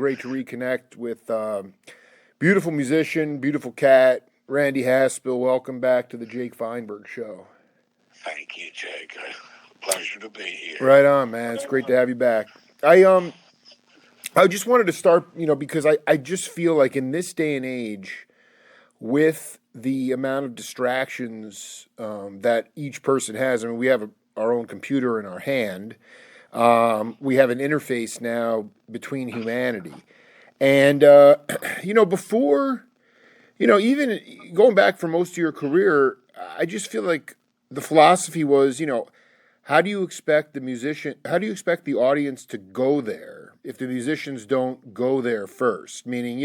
Great to reconnect with beautiful musician, beautiful cat, Randy Haspel. Welcome back to the Jake Feinberg Show. Thank you, Jake. Pleasure to be here. Right on, man. It's great to have you back. I just wanted to start, because I just feel like in this day and age, with the amount of distractions that each person has, I mean, we have our own computer in our hand. We have an interface now between humanity. And, before, even going back for most of your career, I just feel like the philosophy was, how do you expect the audience to go there if the musicians don't go there first? Meaning,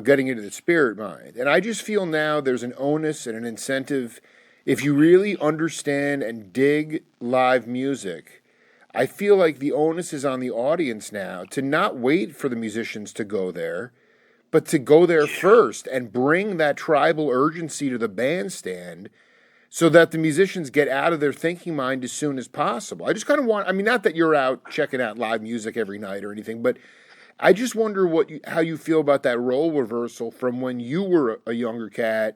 getting into the spirit mind. And I just feel now there's an onus and an incentive. If you really understand and dig live music, I feel like the onus is on the audience now to not wait for the musicians to go there, but to go there first and bring that tribal urgency to the bandstand so that the musicians get out of their thinking mind as soon as possible. I just kind of not that you're out checking out live music every night or anything, but I just wonder how you feel about that role reversal from when you were a younger cat,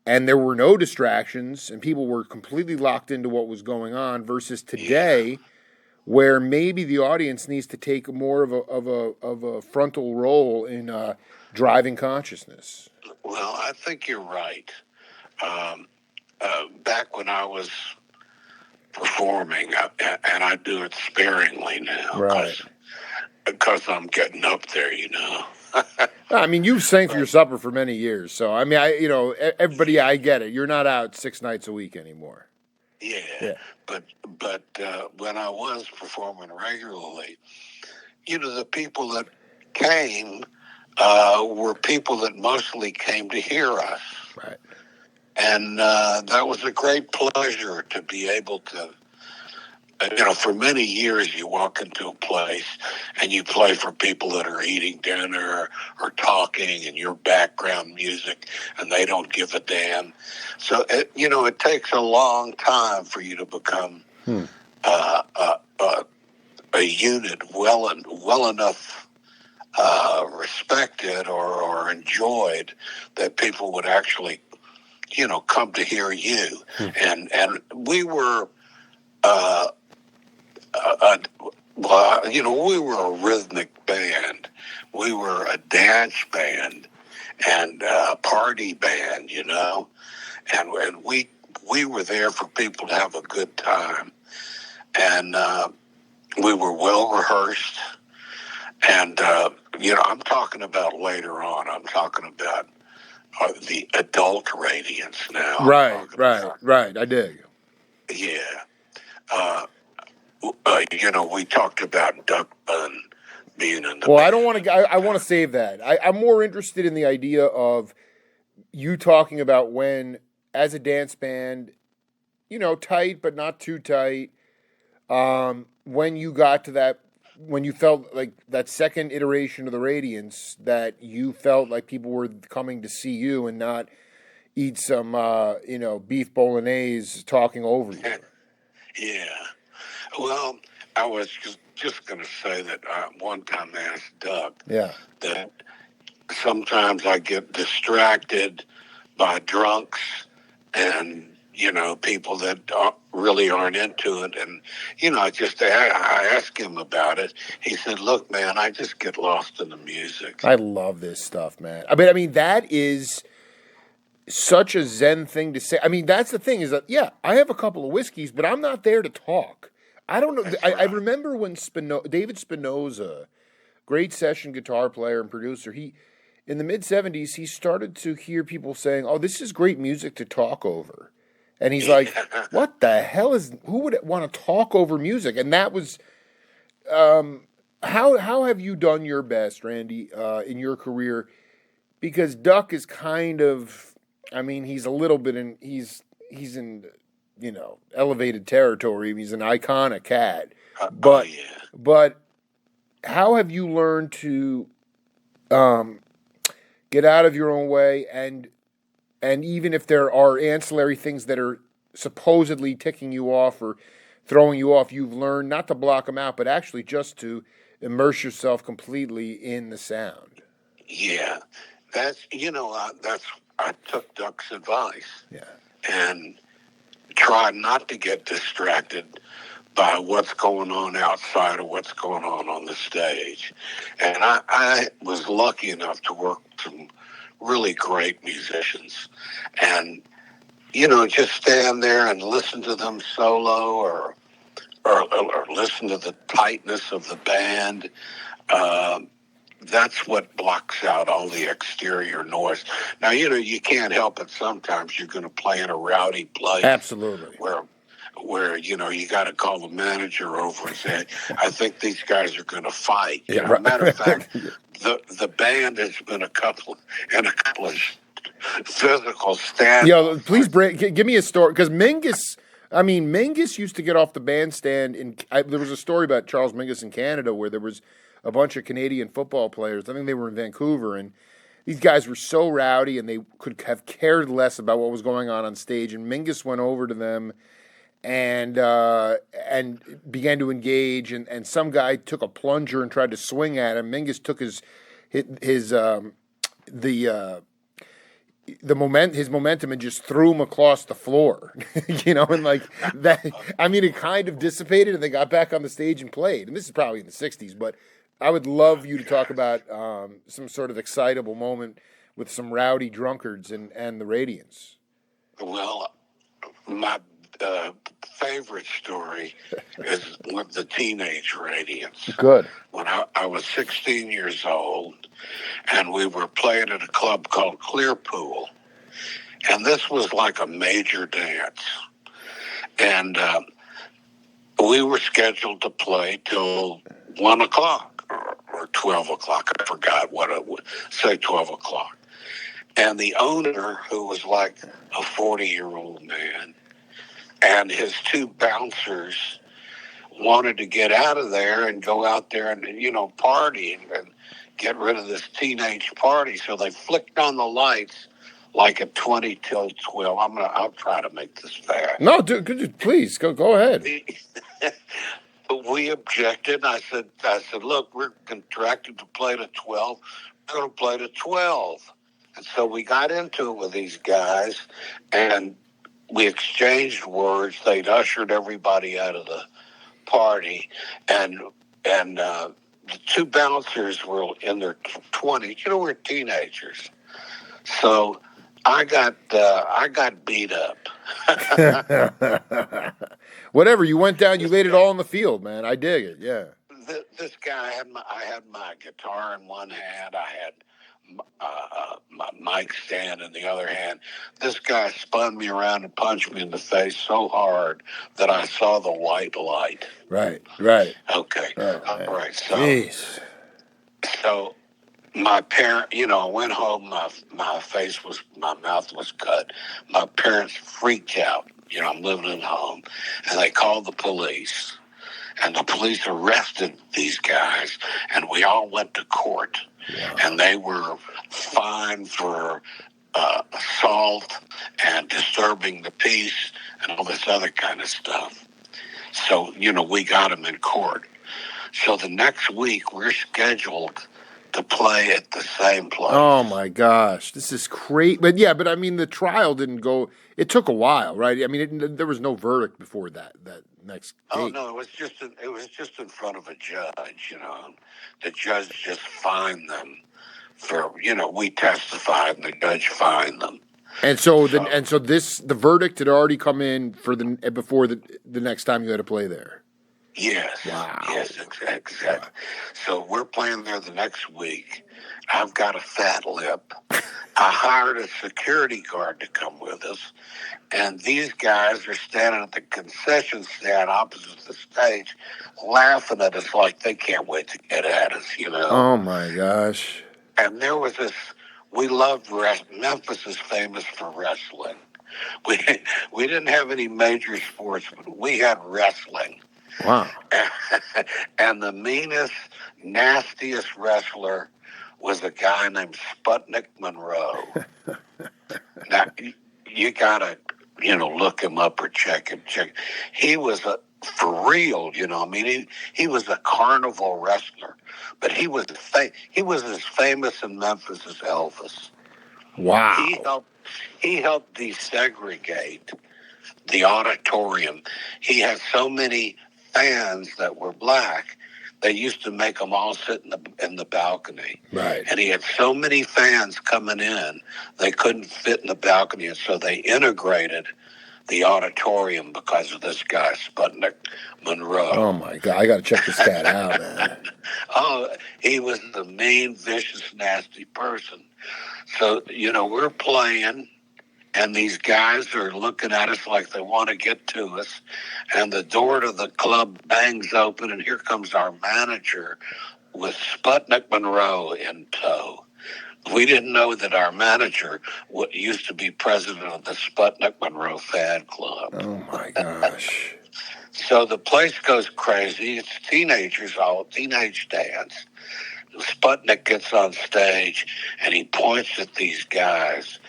and there were no distractions, and people were completely locked into what was going on, versus today, where maybe the audience needs to take more of a frontal role in driving consciousness. Well, I think you're right. Back when I was performing, and I do it sparingly now, Right? Because I'm getting up there, I mean, you've sang for your supper for many years, so I mean, everybody, I get it. You're not out 6 nights a week anymore. Yeah. But when I was performing regularly, the people that came were people that mostly came to hear us. Right. And that was a great pleasure to be able to, for many years you walk into a place and you play for people that are eating dinner or talking and your background music, and they don't give a damn. So, it takes a long time for you to become a unit well enough respected or enjoyed that people would actually, come to hear you. And we were... we were a rhythmic band. We were a dance band and a party band, and we were there for people to have a good time. And we were well rehearsed. And, I'm talking about later on. I'm talking about the adult radiance now. Right. I dig. Yeah. We talked about Dunn being in the Well, band. I don't want to. I want to save that. I'm more interested in the idea of you talking about when, as a dance band, tight but not too tight. When you got to that, when you felt like that second iteration of the Radiance, that you felt like people were coming to see you and not eat some, beef bolognese talking over you. Yeah. Well, I was just going to say that one time I asked Doug that sometimes I get distracted by drunks and, people that really aren't into it. And, I asked him about it. He said, look, man, I just get lost in the music. I love this stuff, man. I mean, that is such a Zen thing to say. I mean, that's the thing is that, I have a couple of whiskeys, but I'm not there to talk. I don't know. I remember when David Spinoza, great session guitar player and producer, in the mid-'70s, he started to hear people saying, oh, this is great music to talk over. And he's like, what the hell who would want to talk over music? And that was, how have you done your best, Randy, in your career? Because Duck is kind of, he's a little bit he's in, elevated territory. He's an iconic cat. But how have you learned to get out of your own way, and even if there are ancillary things that are supposedly ticking you off or throwing you off, you've learned not to block them out, but actually just to immerse yourself completely in the sound. Yeah, I took Duck's advice Yeah. and tried not to get distracted by what's going on outside or what's going on the stage. And I was lucky enough to work with some really great musicians. And, just stand there and listen to them solo or listen to the tightness of the band. That's what blocks out all the exterior noise. Now, you can't help it. Sometimes you're going to play in a rowdy place. Absolutely. Where you got to call the manager over and say, I think these guys are going to fight. Right. Matter of fact, the band has been a couple of physical stands. Please give me a story, because Mingus used to get off the bandstand. There was a story about Charles Mingus in Canada where there was a bunch of Canadian football players. I think they were in Vancouver, and these guys were so rowdy, and they could have cared less about what was going on stage. And Mingus went over to them and began to engage, and some guy took a plunger and tried to swing at him. Mingus took his momentum and just threw him across the floor, and like that. I mean, it kind of dissipated, and they got back on the stage and played. And this is probably in the '60s, but I would love you to talk about some sort of excitable moment with some rowdy drunkards and the Radiants. Well, my favorite story is with the teenage Radiants. Good. When I was 16 years old, and we were playing at a club called Clearpool, and this was like a major dance, and we were scheduled to play till 1 o'clock or 12 o'clock. I forgot what it would say, 12 o'clock. And the owner, who was like a 40-year-old man, and his two bouncers wanted to get out of there and go out there and, party and get rid of this teenage party. So they flicked on the lights like at 20 till 12. I'll try to make this fast. No, dude, please go ahead. But we objected. I said, look, we're contracted to play to 12. We're going to play to 12. And so we got into it with these guys, and we exchanged words. They'd ushered everybody out of the party, and the two bouncers were in their 20s. We're teenagers. So I got beat up. Whatever, you went down, you laid it all on the field, man. I dig it. Yeah. This guy I had my guitar in one hand. I had my mic stand in the other hand. This guy spun me around and punched me in the face so hard that I saw the white light. Right. Okay. Oh, all right. So my parent, I went home. My mouth was cut. My parents freaked out. I'm living at home, and they called the police, and the police arrested these guys, and we all went to court. Wow. And they were fined for assault and disturbing the peace and all this other kind of stuff. So, we got them in court. So the next week we're scheduled to play at the same place. Oh my gosh, this is crazy. But I mean, the trial didn't go. It took a while, right? I mean, there was no verdict before that next date. Oh no, it was just in front of a judge. The judge just fined them for we testified and the judge fined them. And so the verdict had already come in before the next time you had to play there. Yes. Wow. Yes, exactly. Wow. So we're playing there the next week. I've got a fat lip. I hired a security guard to come with us. And these guys are standing at the concession stand opposite the stage, laughing at us like they can't wait to get at us, Oh, my gosh. And there was this, we loved wrestling. Memphis is famous for wrestling. We didn't have any major sports, but we had wrestling. Wow. And the meanest, nastiest wrestler was a guy named Sputnik Monroe. Now, you got to, look him up or check him. He was for real, you know. I mean, he was a carnival wrestler, but he was as famous in Memphis as Elvis. Wow. He helped desegregate the auditorium. He had so many fans that were black. They used to make them all sit in the balcony. Right. And he had so many fans coming in, they couldn't fit in the balcony, and so they integrated the auditorium because of this guy, Sputnik Monroe. Oh my God, I got to check this cat out, man. Oh, he was the mean, vicious, nasty person. So, you know, we're playing, and these guys are looking at us like they want to get to us, and the door to the club bangs open, and here comes our manager with Sputnik Monroe in tow. We didn't know that our manager used to be president of the Sputnik Monroe fan club. Oh my gosh. So the place goes crazy. It's teenagers, all teenage dance. Sputnik gets on stage and he points at these guys.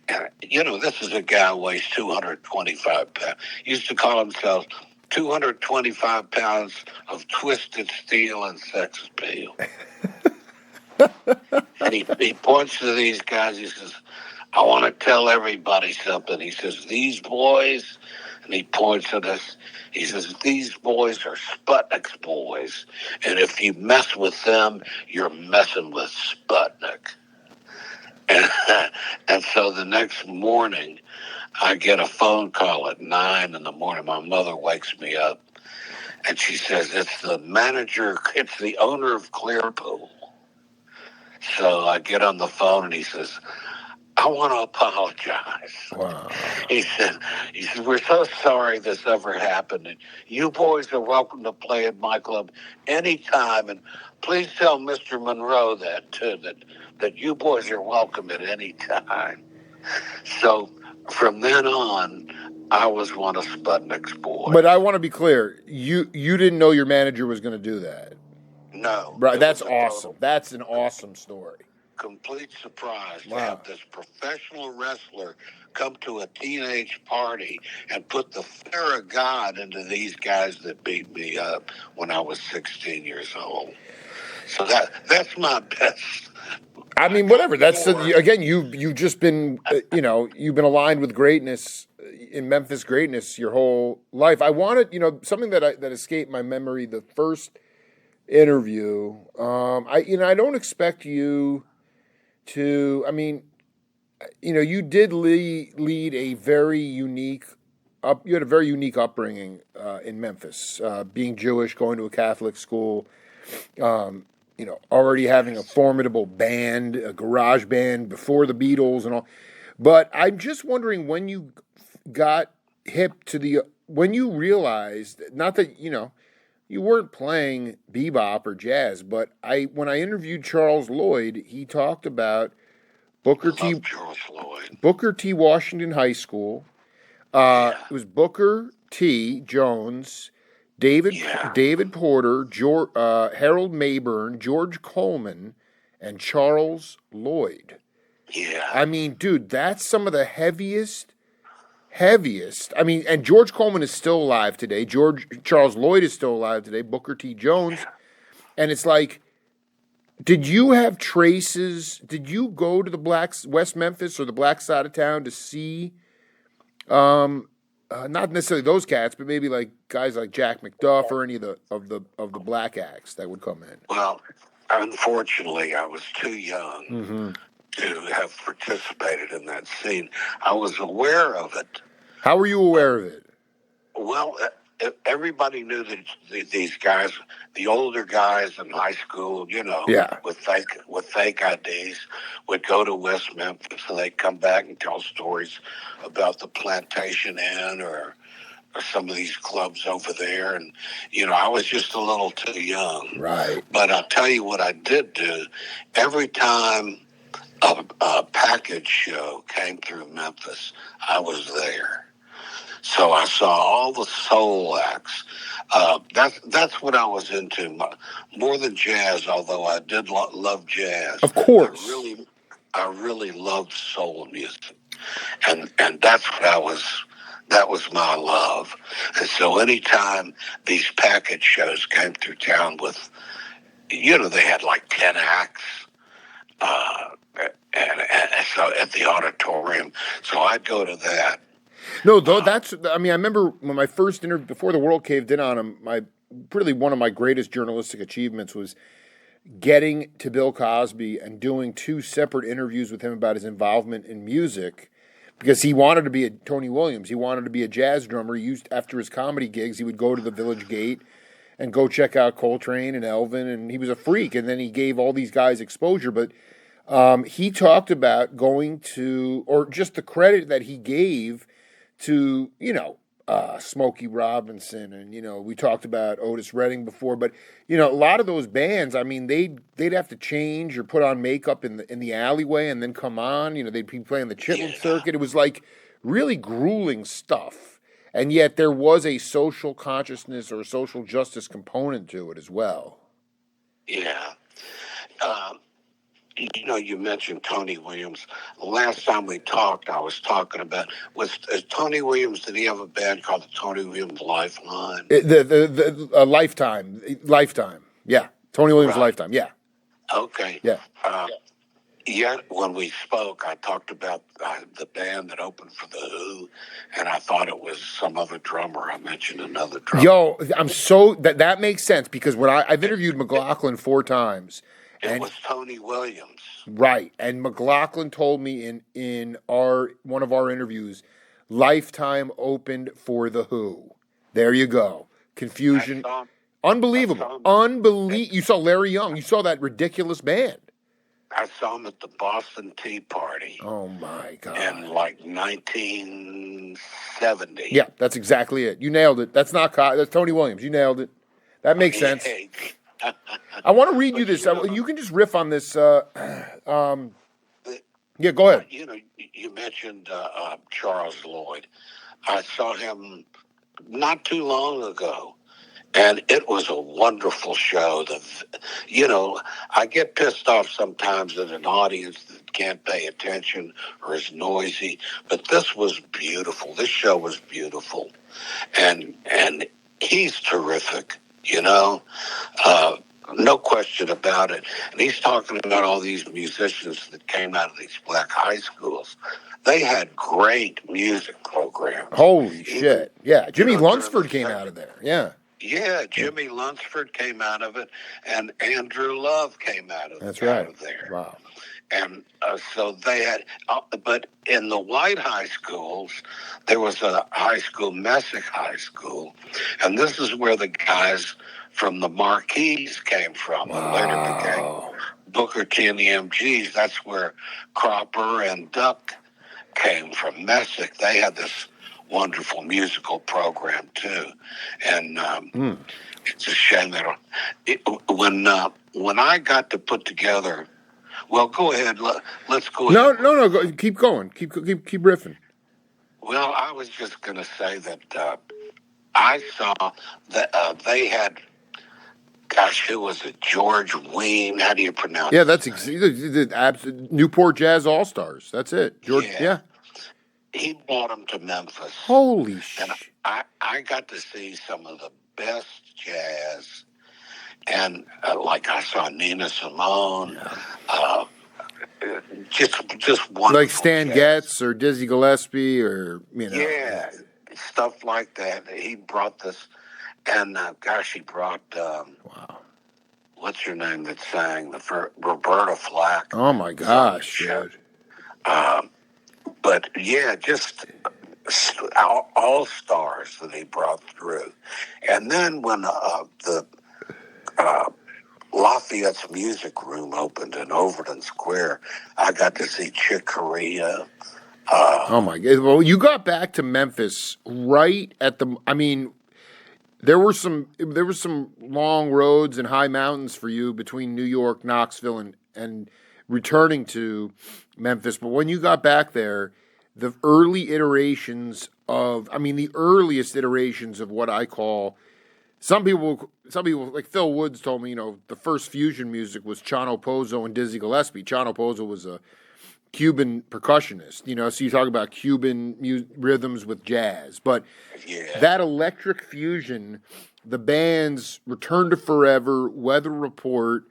And, you know, this is a guy who weighs 225 pounds. He used to call himself 225 pounds of twisted steel and sex appeal. And he points to these guys. He says, I want to tell everybody something. He says, these boys, and he points at us. He says, these boys are Sputnik's boys. And if you mess with them, you're messing with Sputnik. And so the next morning, I get a phone call at 9 in the morning. My mother wakes me up. And she says, it's the manager, it's the owner of Clearpool. So I get on the phone and he says, I want to apologize. Wow. He said, we're so sorry this ever happened. And you boys are welcome to play at my club anytime. And please tell Mr. Monroe that, too, that you boys are welcome at any time. So from then on, I was one of Sputnik's boys. But I want to be clear. You didn't know your manager was going to do that. No. Right. That's awesome. That's an awesome story. Complete surprise to Wow. have this professional wrestler come to a teenage party and put the fear of God into these guys that beat me up when I was 16 years old. So that's my best. I mean, whatever. That's again, you've just been, you've been aligned with greatness in Memphis greatness your whole life. I wanted, something that escaped my memory. The first interview, I don't expect you to. I mean, you did lead a very unique. You had a very unique upbringing in Memphis, being Jewish, going to a Catholic school. Already having a formidable band, a garage band before the Beatles and all. But I'm just wondering when you got hip to when you realized, not that, you weren't playing bebop or jazz, but when I interviewed Charles Lloyd, he talked about Booker T. Washington High School. It was Booker T. Jones, David Porter, Harold Mayburn, George Coleman, and Charles Lloyd. Yeah. I mean, dude, that's some of the heaviest. I mean, and George Coleman is still alive today. Charles Lloyd is still alive today. Booker T. Jones. Yeah. And it's like, did you have traces? Did you go to the West Memphis or the black side of town to see, not necessarily those cats, but maybe like guys like Jack McDuff or any of the black acts that would come in? Well, unfortunately, I was too young to have participated in that scene. I was aware of it. How were you aware of it? Well, everybody knew that these guys, the older guys in high school, with fake IDs, would go to West Memphis and they'd come back and tell stories about the Plantation Inn or some of these clubs over there. And, I was just a little too young. Right. But I'll tell you what I did do. Every time a package show came through Memphis, I was there. So I saw all the soul acts. That's what I was into, more than jazz. Although I did love jazz, of course. I really loved soul music, and that's what I was That was my love. And so anytime these package shows came through town with, they had like 10 acts, and so at the auditorium. So I'd go to that. No, though I remember when my first interview before the world caved in on him. Really one of my greatest journalistic achievements was getting to Bill Cosby and doing 2 separate interviews with him about his involvement in music, because he wanted to be a Tony Williams. He wanted to be a jazz drummer. After his comedy gigs, he would go to the Village Gate and go check out Coltrane and Elvin, and he was a freak. And then he gave all these guys exposure. But he talked about going to, or just the credit that he gave to, Smokey Robinson, and we talked about Otis Redding before, but a lot of those bands, they'd have to change or put on makeup in the alleyway and then come on. They'd be playing the Chitlin circuit. It was like really grueling stuff, and yet there was a social consciousness or a social justice component to it as well. Yeah. You mentioned Tony Williams. The last time we talked, I was talking about Tony Williams. Did he have a band called the Tony Williams Lifeline? The Lifetime. Yeah, Tony Williams Lifetime. Yeah. Okay. Yeah. Yet when we spoke, I talked about the band that opened for the Who, and I thought it was some other drummer. I mentioned another drummer. Yo, I'm so that makes sense, because when I've interviewed McLaughlin 4 times. It was Tony Williams. Right. And McLaughlin told me in one of our interviews, Lifetime opened for the Who. There you go. Confusion. Unbelievable. You saw Larry Young. You saw that ridiculous band. I saw him at the Boston Tea Party. Oh, my God. In like 1970. Yeah, that's exactly it. You nailed it. That's Tony Williams. You nailed it. That makes sense. I want to read you this. You can just riff on this. Yeah, go ahead. You mentioned Charles Lloyd. I saw him not too long ago, and it was a wonderful show. I get pissed off sometimes at an audience that can't pay attention or is noisy, but this was beautiful. This show was beautiful, and he's terrific. No question about it. And he's talking about all these musicians that came out of these black high schools. They had great music programs. Holy shit. Yeah. Jimmy Lunsford came out of there. Yeah. Yeah, Jimmy Lunsford came out of it, and Andrew Love came out of there. Wow. And so they had, but in the white high schools, there was a high school, Messick High School, and this is where the guys from the Marquis came from, and later became Booker T and the MGs. That's where Cropper and Duck came from. Messick, they had this wonderful musical program too, and it's a shame that when I got to put together. Well, go ahead. Let's go. No. Go, keep going. Keep riffing. Well, I was just going to say that I saw that they had. Gosh, who was it? George Wein. How do you pronounce? Yeah, that's Newport Jazz All Stars. That's it. George. Yeah. He brought them to Memphis. Holy shit! And I got to see some of the best jazz. And like I saw Nina Simone, just wonderful. Like Stan Getz or Dizzy Gillespie or Yeah, stuff like that. He brought this, and he brought wow. What's her name that sang Roberta Flack? Oh my gosh, dude. But yeah, just all stars that he brought through, and then when the Lafayette's Music Room opened in Overton Square, I got to see Chick Corea. Oh my God! Well, you got back to Memphis right at the. I mean, there were some long roads and high mountains for you between New York, Knoxville, and returning to Memphis. But when you got back there, the earliest iterations of what I call. Some people like Phil Woods told me, the first fusion music was Chano Pozo and Dizzy Gillespie. Chano Pozo was a Cuban percussionist. So you talk about Cuban rhythms with jazz, but Yeah. that electric fusion, the bands Return to Forever, Weather Report,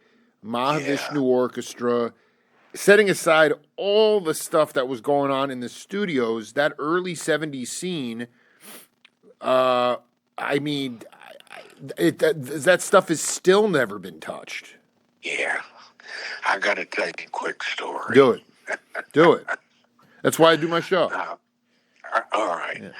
Mahavishnu Orchestra, setting aside all the stuff that was going on in the studios, that early 70s scene, I mean, that stuff has still never been touched. Yeah. I got to tell you a quick story. Do it. Do it. That's why I do my show. All right.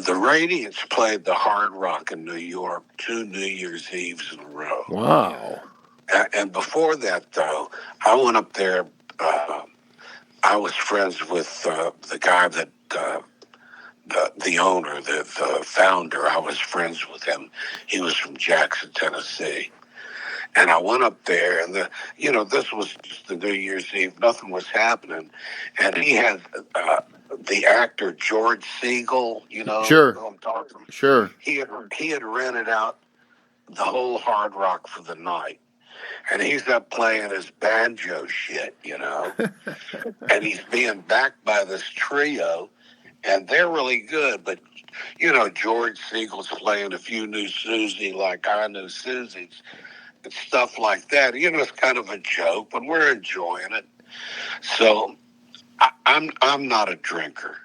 The Radiants played the Hard Rock in New York 2 New Year's Eves in a row. Wow. And before that, though, I went up there. I was friends with the guy that the owner, the founder. I was friends with him. He was from Jackson, Tennessee. And I went up there, and this was just the New Year's Eve. Nothing was happening, and he had the actor George Siegel. Sure. Who I'm talking. Sure. He had rented out the whole Hard Rock for the night, and he's up playing his banjo shit, and he's being backed by this trio, and they're really good, but. George Siegel's playing a few new Susie like I knew Susie's. And stuff like that. It's kind of a joke, but we're enjoying it. So I'm not a drinker.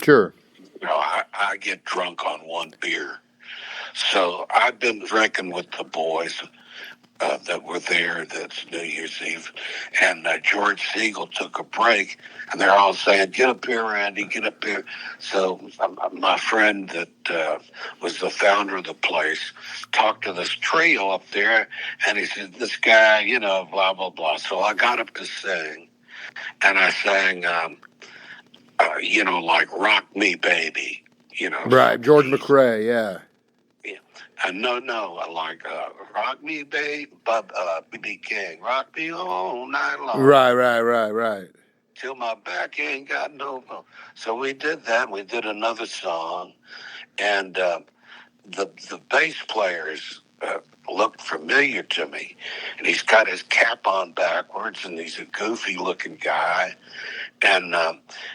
Sure. I get drunk on one beer. So I've been drinking with the boys that were there. That's New Year's Eve. And George Siegel took a break, and they're all saying, "Get up here, Randy, get up here." So my friend that was the founder of the place talked to this trio up there, and he said, "This guy, blah, blah, blah." So I got up to sing, and I sang, like "Rock Me, Baby," Right, George McRae, yeah. No, I like "Rock Me, Baby," B.B. King, "Rock Me all night long." Right. Till my back ain't got no bone. So we did that. We did another song, and the bass players looked familiar to me. And he's got his cap on backwards, and he's a goofy-looking guy. And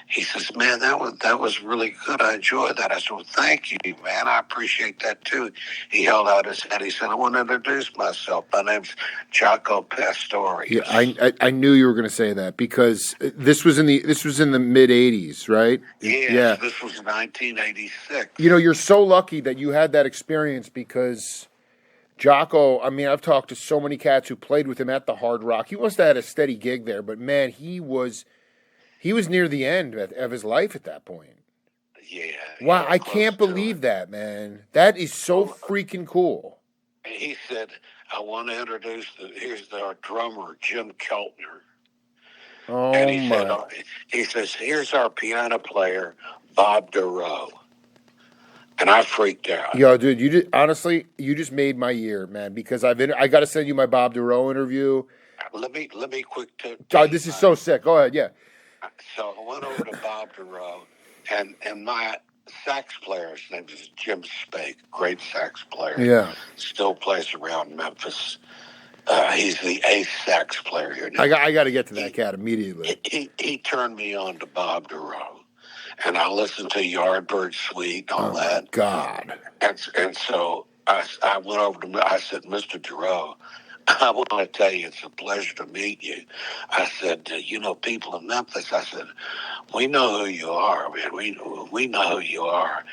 he says, "Man, that was really good. I enjoyed that." I said, "Well, thank you, man. I appreciate that too." He held out his hand. He said, "I want to introduce myself. My name's Jaco Pastorius." Yeah, I knew you were going to say that because this was in the mid '80s, right? Yeah. This was 1986. You're so lucky that you had that experience because Jaco. I mean, I've talked to so many cats who played with him at the Hard Rock. He must have had a steady gig there, but man, he was near the end of his life at that point. Yeah. Wow, I can't believe that, man. That is so freaking cool. He said, "I want to introduce here's our drummer, Jim Keltner." Oh, and he my. he says, "Here's our piano player, Bob DeRoe." And I freaked out. Yo, dude, you just made my year, man, because I got to send you my Bob DeRoe interview. Let me quick this is so sick. Go ahead, yeah. So I went over to Bob DeRoe, and my sax player, his name is Jim Spake, great sax player. Yeah. Still plays around Memphis. He's the ace sax player here now. I got to get to that cat immediately. He turned me on to Bob DeRoe, and I listened to Yardbird Suite and all that. God. And so I went over to him. I said, "Mr. DeRoe, I want to tell you it's a pleasure to meet you." I said, "People in Memphis," I said, "we know who you are, man. We know who you are."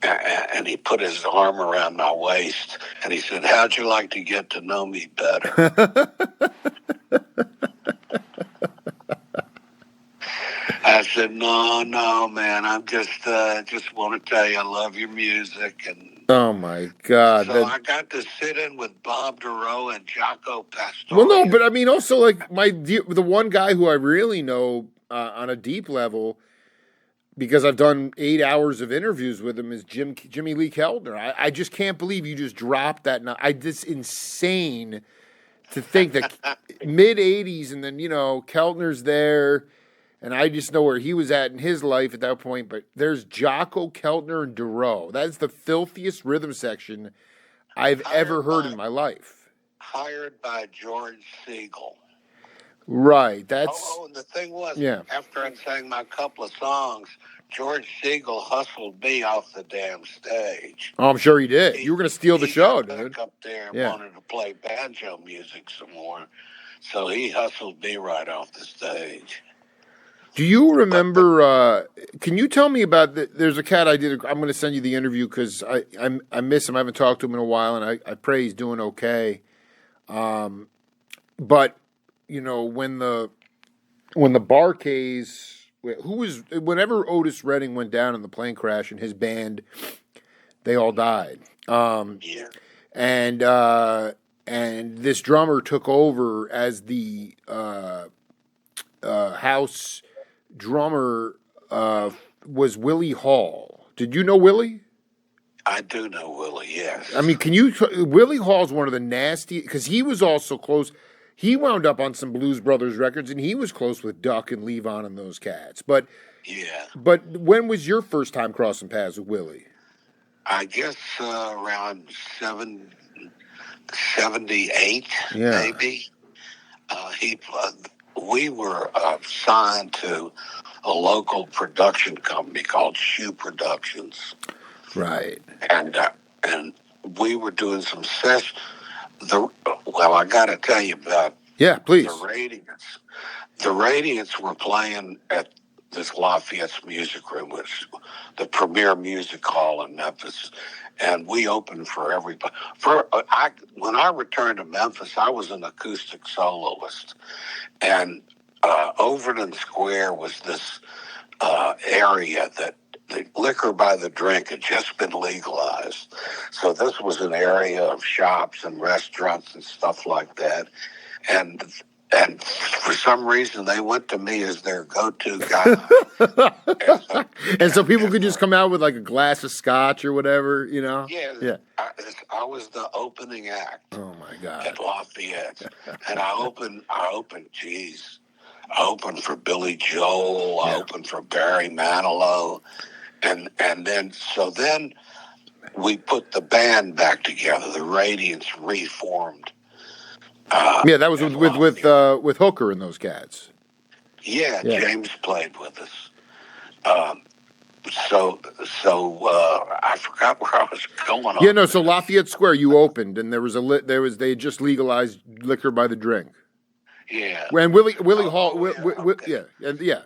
And he put his arm around my waist, and he said, "How'd you like to get to know me better?" I said, no, man. I'm just want to tell you I love your music." And oh my God! So I got to sit in with Bob DeRoe and Jaco Pastorius. Well, no, but I mean, also like the one guy who I really know on a deep level, because I've done 8 hours of interviews with him, is Jimmy Lee Keltner. I just can't believe you just dropped that. It's insane to think that mid '80s, and then Keltner's there. And I just know where he was at in his life at that point. But there's Jaco, Keltner, and DeRoe. That is the filthiest rhythm section I've ever heard in my life. Hired by George Siegel. Right. That's And the thing was, yeah. after I sang my couple of songs, George Siegel hustled me off the damn stage. Oh, I'm sure he did. You were going to steal the He show, got dude. back up there and Yeah. wanted to play banjo music some more, so he hustled me right off the stage. Do you remember? Can you tell me about? There's a cat I did. I'm going to send you the interview because I miss him. I haven't talked to him in a while, and I pray he's doing okay. But you know when the Bar-Kays, who was whenever Otis Redding went down in the plane crash and his band, they all died. Yeah. And this drummer took over as the house drummer was Willie Hall. Did you know Willie? I do know Willie, yes. I mean, Willie Hall's one of the nasty, because he was also close. He wound up on some Blues Brothers records, and he was close with Duck and Levon and those cats. But yeah. But when was your first time crossing paths with Willie? I guess around 78, maybe. We were signed to a local production company called Shoe Productions. Right. And we were doing some sessions. Well, I got to tell you about please. The Radiants. The Radiants were playing at this Lafayette's Music Room, which is the premier music hall in Memphis, and we opened for everybody. When I returned to Memphis, I was an acoustic soloist, and Overton Square was this area that the liquor by the drink had just been legalized. So this was an area of shops and restaurants and stuff like that. And for some reason, they went to me as their go-to guy. And so people could just come out with like a glass of scotch or whatever, you know? Yeah. I was the opening act. Oh, my God. At Lafayette. And I opened, I opened for Billy Joel. I opened for Barry Manilow. And then we put the band back together. The Radiants reformed. That was with Hooker and those cats. Yeah, James played with us. So I forgot where I was going on. Yeah, no. So Lafayette Square, you opened, and they just legalized liquor by the drink. Yeah. And Willie Hall, yeah.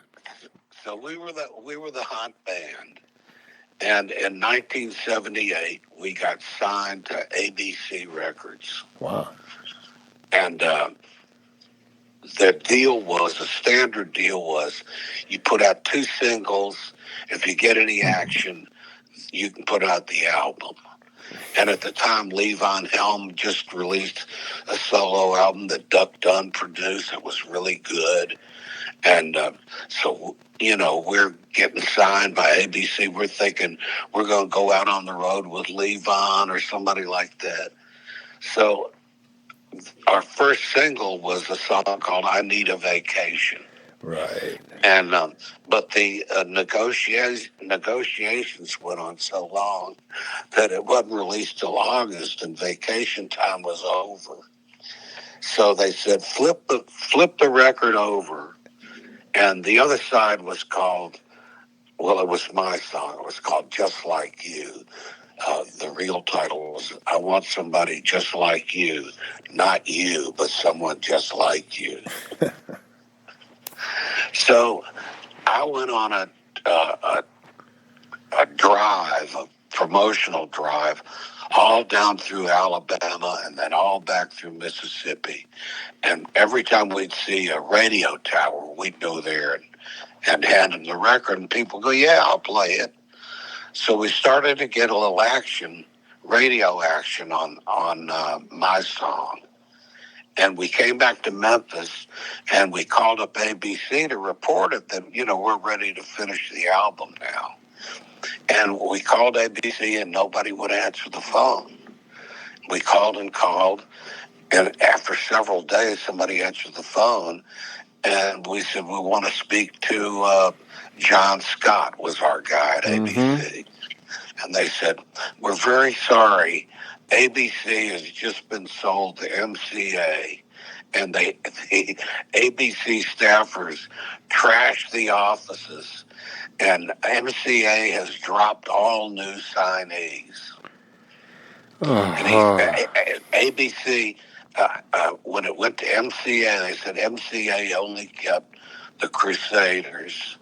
So we were the hot band, and in 1978 we got signed to ABC Records. Wow. And the standard deal was you put out 2 singles. If you get any action, you can put out the album. And at the time, Levon Helm just released a solo album that Duck Dunn produced. It was really good. And so, we're getting signed by ABC. We're thinking we're going to go out on the road with Levon or somebody like that. So our first single was a song called I Need a Vacation. Right. And but the negotiations went on so long that it wasn't released till August, and vacation time was over. So they said flip the record over, and the other side was called. Well, it was my song. It was called Just Like You. The real title was I Want Somebody Just Like You, not you, but someone just like you. So I went on a promotional drive, all down through Alabama and then all back through Mississippi. And every time we'd see a radio tower, we'd go there and hand them the record, and people go, yeah, I'll play it. So we started to get a little radio action on my song. And we came back to Memphis, and we called up ABC to report it that, we're ready to finish the album now. And we called ABC, and nobody would answer the phone. We called, and after several days, somebody answered the phone, and we said, we want to speak to John Scott, was our guy at ABC. And they said, we're very sorry. ABC has just been sold to MCA, and the ABC staffers trashed the offices, and MCA has dropped all new signees. And ABC, when it went to MCA, they said MCA only kept the Crusaders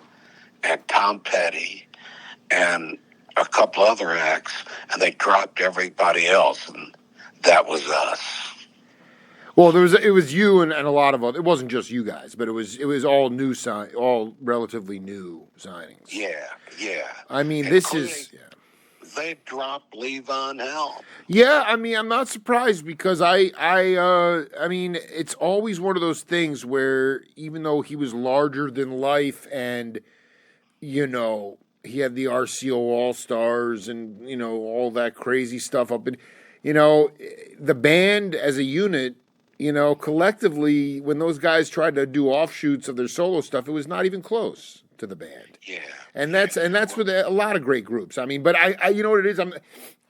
and Tom Petty and a couple other acts, and they dropped everybody else, and that was us. Well, it was you and a lot of other. It wasn't just you guys, but it was all new all relatively new signings. Yeah. I mean, they dropped Levon Helm. Yeah, I mean, I'm not surprised because I mean, it's always one of those things where even though he was larger than life and, you know, he had the RCO All-Stars and, you know, all that crazy stuff up in, you know, the band as a unit, you know, collectively, when those guys tried to do offshoots of their solo stuff, it was not even close to the band. Yeah. And that's with a lot of great groups. I mean, but I you know what it is?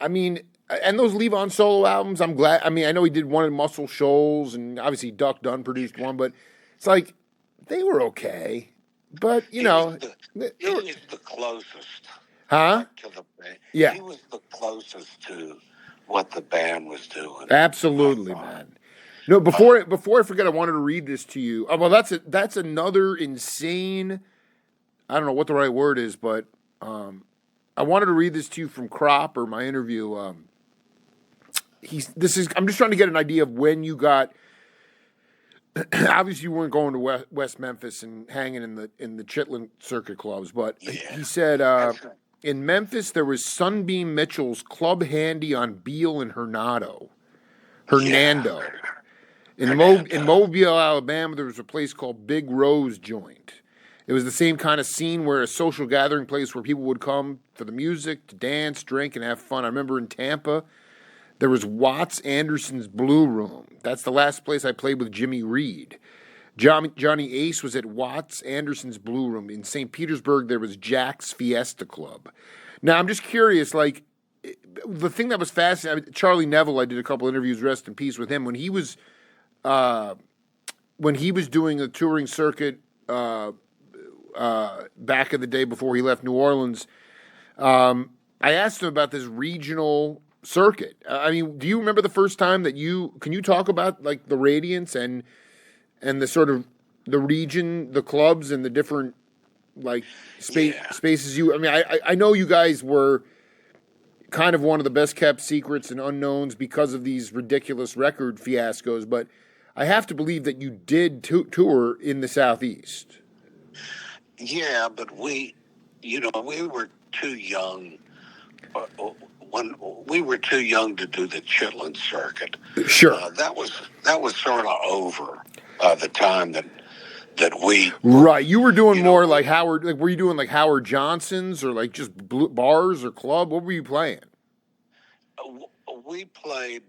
I mean, and those Levon solo albums, I'm glad. I mean, I know he did one in Muscle Shoals, and obviously Dunn produced one, but it's like they were okay. But you know, he was the closest. Huh? To the band. Yeah. He was the closest to what the band was doing. Absolutely, man. No, before I forget, I wanted to read this to you. Well, that's another insane. I don't know what the right word is, but I wanted to read this to you from Crop or my interview. I'm just trying to get an idea of when you got. Obviously, you weren't going to West Memphis and hanging in the Chitlin circuit clubs, but he said in Memphis there was Sunbeam Mitchell's Club Handy on Beale and Hernando. In Mobile, Alabama, there was a place called Big Rose Joint. It was the same kind of scene where a social gathering place where people would come for the music, to dance, drink, and have fun. I remember in Tampa, there was Watts Anderson's Blue Room. That's the last place I played with Jimmy Reed. Johnny Ace was at Watts Anderson's Blue Room. In St. Petersburg, there was Jack's Fiesta Club. Now, I'm just curious, like, the thing that was fascinating, Charlie Neville, I did a couple interviews, rest in peace, with him. When he was doing a touring circuit back in the day before he left New Orleans, I asked him about this regional circuit. I mean, do you remember the first time that can you talk about like the Radiance and the sort of the region, the clubs and the different like spaces I mean, I know you guys were kind of one of the best kept secrets and unknowns because of these ridiculous record fiascos, but I have to believe that you did tour in the Southeast. Yeah, but we were too young. When we were too young to do the Chitlin circuit. Sure. That was sort of over by the time that we. Right. You were doing more like Howard. Like, were you doing like Howard Johnson's or like just bars or club? What were you playing? We played.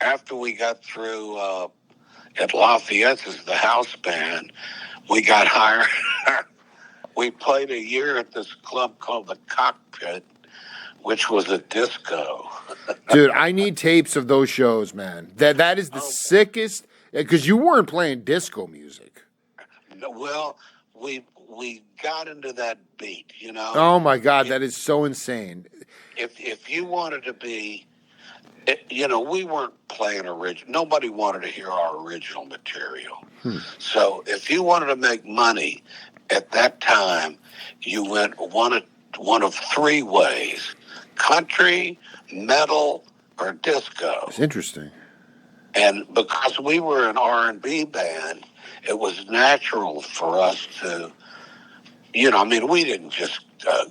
After we got through at Lafayette's as the house band, we got hired. We played a year at this club called the Cockpit, which was a disco. Dude, I need tapes of those shows, man. That is the sickest, because you weren't playing disco music. Well, we got into that beat, you know. Oh my God, that is so insane. If you wanted to be, we weren't playing original. Nobody wanted to hear our original material. So if you wanted to make money at that time, you went one of three ways: country, metal, or disco. It's interesting. And because we were an R&B band, it was natural for us to, we didn't just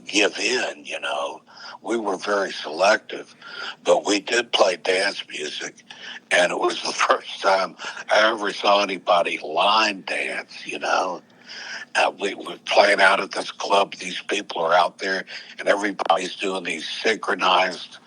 give in, We were very selective, but we did play dance music, and it was the first time I ever saw anybody line dance, we were playing out at this club. These people are out there, and everybody's doing these synchronized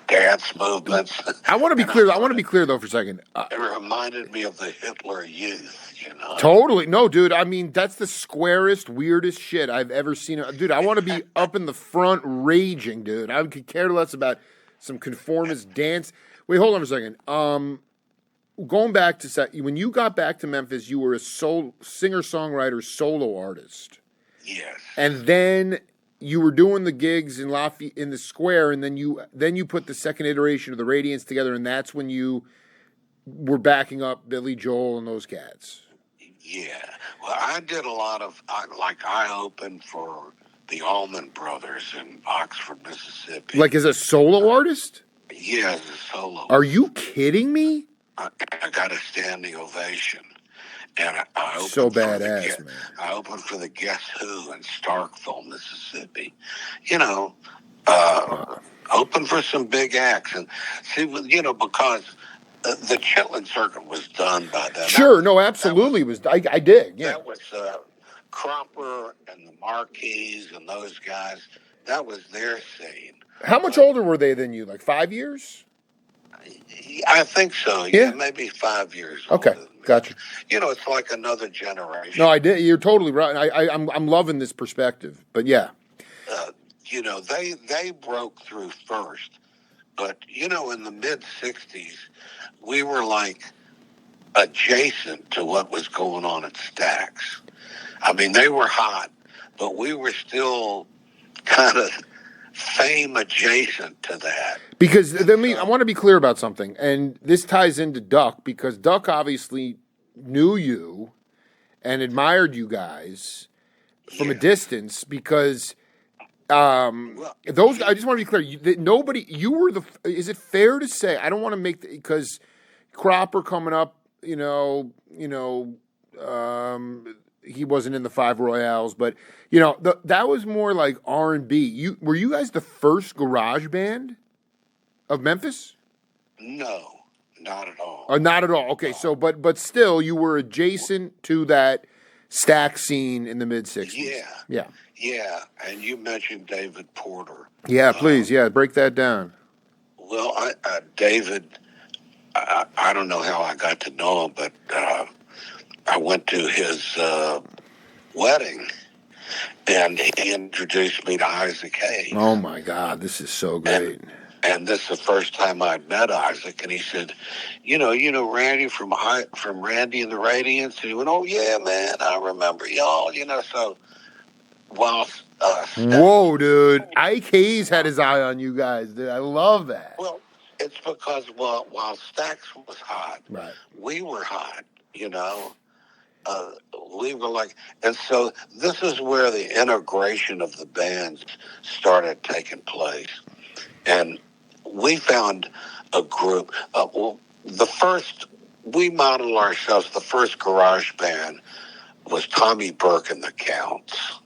dance movements. I want to be clear. I want to be clear though for a second. It reminded me of the Hitler Youth. Totally. No, dude. I mean, that's the squarest, weirdest shit I've ever seen. Dude, I want to be up in the front raging, dude. I could care less about some conformist dance. Wait, hold on a second. going back to when you got back to Memphis, you were a singer-songwriter solo artist. Yes. And then you were doing the gigs in Lafayette in the square, and then you put the second iteration of the Radiants together, and that's when you were backing up Billy Joel and those cats. Yeah. Well, I did a lot of I opened for the Allman Brothers in Oxford, Mississippi. Like as a solo artist? Yeah, as a solo. Are you kidding me? I got a standing ovation. And I opened So for badass, man. I opened for the Guess Who in Starkville, Mississippi. Opened for some big acts. And see, because the Chitlin circuit was done by then. Sure, no, absolutely. I did, yeah. That was Cropper and the Marquis and those guys. That was their scene. How much older were they than you? Like 5 years? I think so. Yeah, maybe 5 years. Okay, gotcha. It's like another generation. No, I did. You're totally right. I'm loving this perspective. But yeah, they broke through first, but in the mid '60s, we were like adjacent to what was going on at Stax. I mean, they were hot, but we were still kind of fame adjacent to that. Because I want to be clear about something, and this ties into Duck, because Duck obviously knew you and admired you guys from a distance, because those. I just want to be clear. You were the. Is it fair to say? I don't want to make because Cropper coming up. He wasn't in the Five Royales, but that was more like R&B. Were you guys the first garage band of Memphis? No, not at all. Not at all. Okay, so but still, you were adjacent to that Stax scene in the mid '60s. Yeah. And you mentioned David Porter. Yeah, please. Break that down. Well, David, I don't know how I got to know him, but I went to his wedding, and he introduced me to Isaac Hayes. Oh my God, this is so great. And this is the first time I'd met Isaac, and he said, you know Randy from Randy and the Radiants? And he went, oh yeah, man, I remember y'all, so while whoa, dude, Ike Hayes had his eye on you guys, dude. I love that. Well, it's because while Stax was hot, right, we were hot, we were like, and so this is where the integration of the bands started taking place. And we found a group. We modeled ourselves, the first garage band was Tommy Burke and the Counts.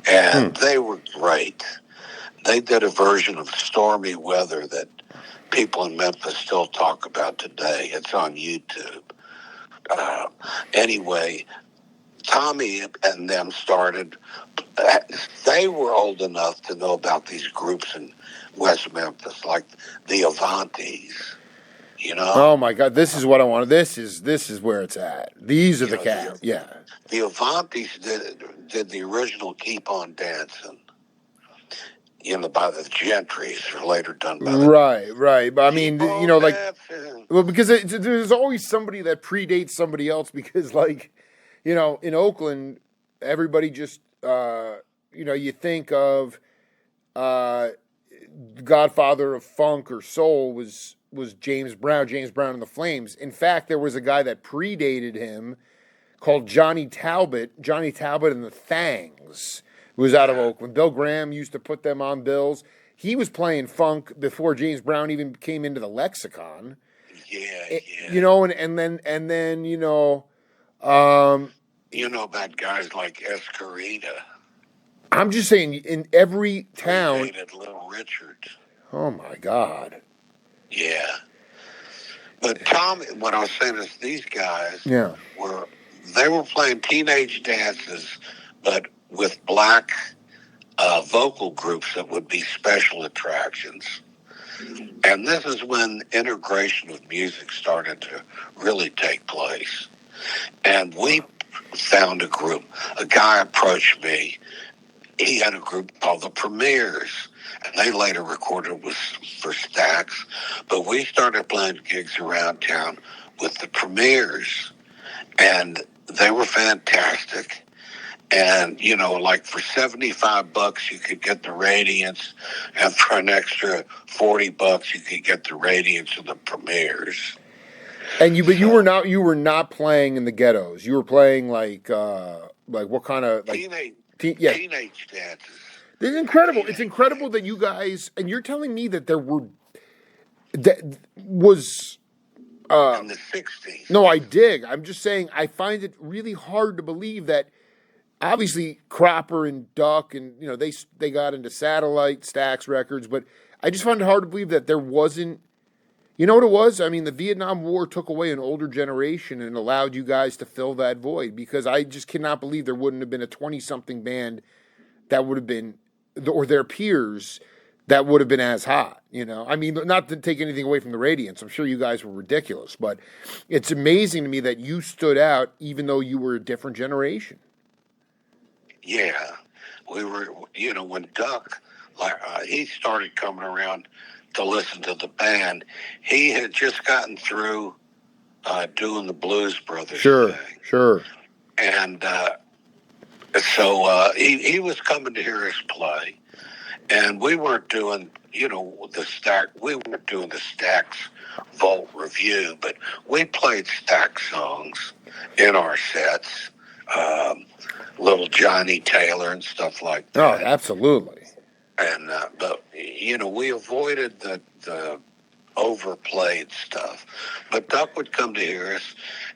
And they were great. They did a version of Stormy Weather that people in Memphis still talk about today. It's on YouTube. Anyway, Tommy and them started. They were old enough to know about these groups in West Memphis, like the Avantis. Oh my God, this is what I wanted. This is where it's at. These are the cats. Yeah. The Avantis did the original "Keep on Dancing." By the Gentrys, or later done by the... Right. But I mean, well, because there's always somebody that predates somebody else, because, in Oakland, everybody just, you think of Godfather of Funk or Soul was James Brown and the Flames. In fact, there was a guy that predated him called Johnny Talbot and the Thangs. Who was out of Oakland. Bill Graham used to put them on bills. He was playing funk before James Brown even came into the lexicon. Yeah. And then about guys like Escarita. I'm just saying, in every town. Little Richard. Oh my God. Yeah. But Tommy, what I was saying is these guys were playing teenage dances, but with black vocal groups that would be special attractions. And this is when integration of music started to really take place. And we found a group. A guy approached me. He had a group called the Premiers, and they later recorded for Stax. But we started playing gigs around town with the premieres, and they were fantastic. And, like for $75, you could get the Radiance, and for an extra $40, you could get the Radiance of the premieres. And but you were not playing in the ghettos. You were playing like what kind of like teenage dances. It's incredible. It's incredible that you guys, and you're telling me that there was in the 60s. No, I dig. I'm just saying I find it really hard to believe that obviously Cropper and Duck and they got into Satellite, Stax Records, but I just find it hard to believe that there wasn't. You know what it was? I mean, the Vietnam War took away an older generation and allowed you guys to fill that void, because I just cannot believe there wouldn't have been a 20-something band that would have been, or their peers, that would have been as hot, I mean, not to take anything away from the Radiance. I'm sure you guys were ridiculous, but it's amazing to me that you stood out even though you were a different generation. Yeah. We were, when Duck, he started coming around to listen to the band, he had just gotten through doing the Blues Brothers thing. Sure. And so he was coming to hear us play, and we weren't doing we weren't doing the Stax Vault Review, but we played Stax songs in our sets, Little Johnny Taylor and stuff like that. Oh, absolutely. And but we avoided the overplayed stuff. But Duck would come to hear us,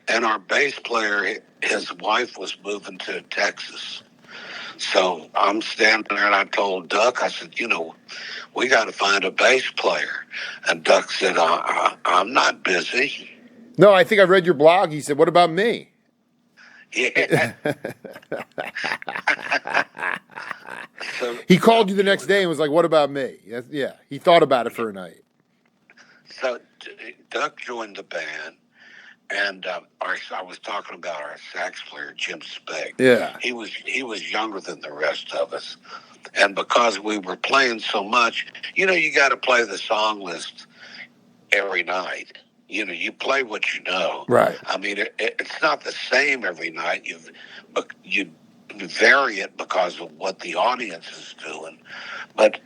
and our bass player, his wife was moving to Texas. So I'm standing there, and I told Duck, I said, we got to find a bass player. And Duck said, I'm not busy. No, I think I read your blog. He said, what about me? Yeah. So, he called you the next day and was like, what about me? Yeah, he thought about it for a night. So Duck joined the band, and I was talking about our sax player, Jim Speg. Yeah. He was younger than the rest of us. And because we were playing so much, you got to play the song list every night. You play what you know. Right. I mean, it's not the same every night. You vary it because of what the audience is doing. But,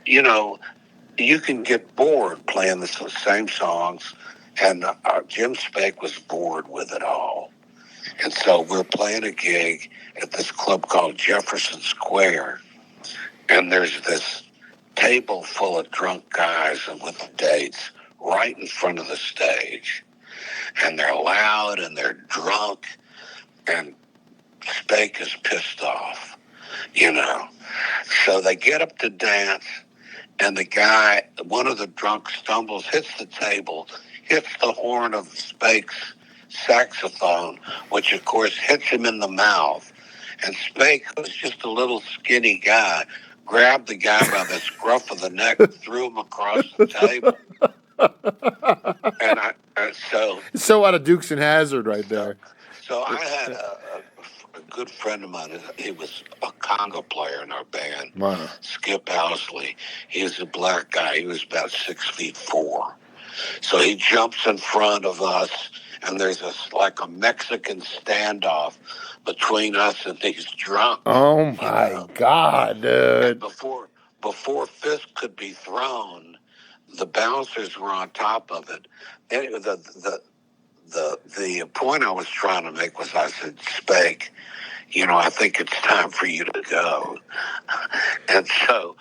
you can get bored playing the same songs. And Jim Spake was bored with it all. And so we're playing a gig at this club called Jefferson Square. And there's this table full of drunk guys with the dates right in front of the stage. And they're loud and they're drunk. And Spake is pissed off, So they get up to dance. And the guy, one of the drunks stumbles, hits the table, hits the horn of Spake's saxophone, which of course hits him in the mouth. And Spake, who's just a little skinny guy, grabbed the guy by the scruff of the neck and threw him across the table. And so out of Dukes and Hazzard right there. So I had a good friend of mine. He was a conga player in our band. Wow. Skip Housley. He was a black guy. He was about 6'4". So he jumps in front of us, and there's like a Mexican standoff between us and these drunks. Oh my God, dude! And before fists could be thrown, the bouncers were on top of it. Anyway, the point I was trying to make was, I said, Spake, I think it's time for you to go. And so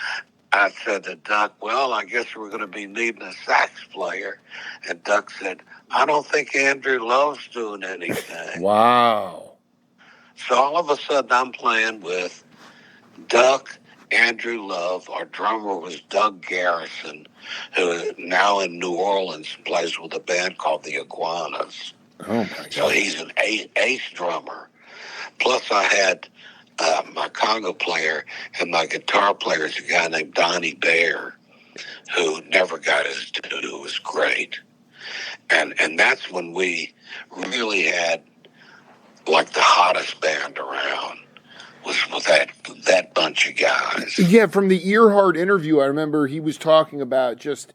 I said to Duck, well, I guess we're going to be needing a sax player. And Duck said, I don't think Andrew Love's doing anything. Wow. So all of a sudden I'm playing with Duck, Andrew Love. Our drummer was Doug Garrison, who is now in New Orleans, plays with a band called the Iguanas. Oh, my God. So he's an ace drummer. Plus I had my conga player and my guitar player is a guy named Donnie Bear, who never got his due, who was great. And that's when we really had like the hottest band around. Was with that bunch of guys. Yeah, from the Earhart interview, I remember he was talking about just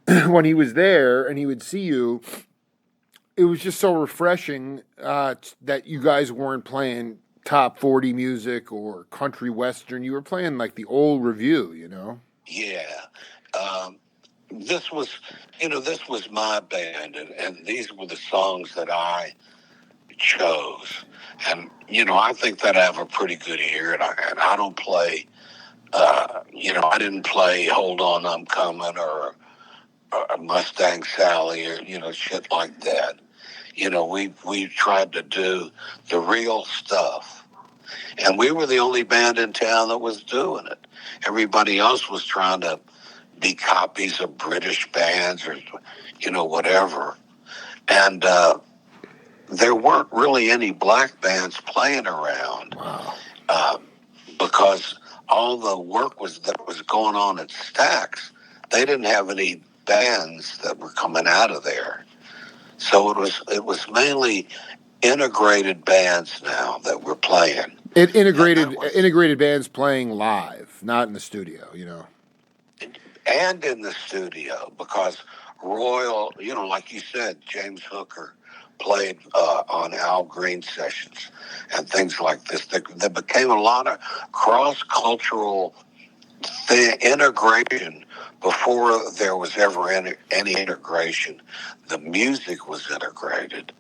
when he was there and he would see you, it was just so refreshing that you guys weren't playing top 40 music or country western. You were playing like the old review, you know? Yeah. Um, this was, this was my band, and these were the songs that I chose. And, I think that I have a pretty good ear, and I don't play, I didn't play Hold On, I'm Coming or Mustang Sally or, shit like that. We tried to do the real stuff. And we were the only band in town that was doing it. Everybody else was trying to be copies of British bands or, whatever. And there weren't really any black bands playing around. Wow. Because all the work that was going on at Stax, they didn't have any bands that were coming out of there. So it was mainly integrated bands now that were playing. Integrated bands playing live, not in the studio, And in the studio, because Royal, like you said, James Hooker played on Al Green sessions and things like this. There became a lot of cross-cultural integration before there was ever any integration. The music was integrated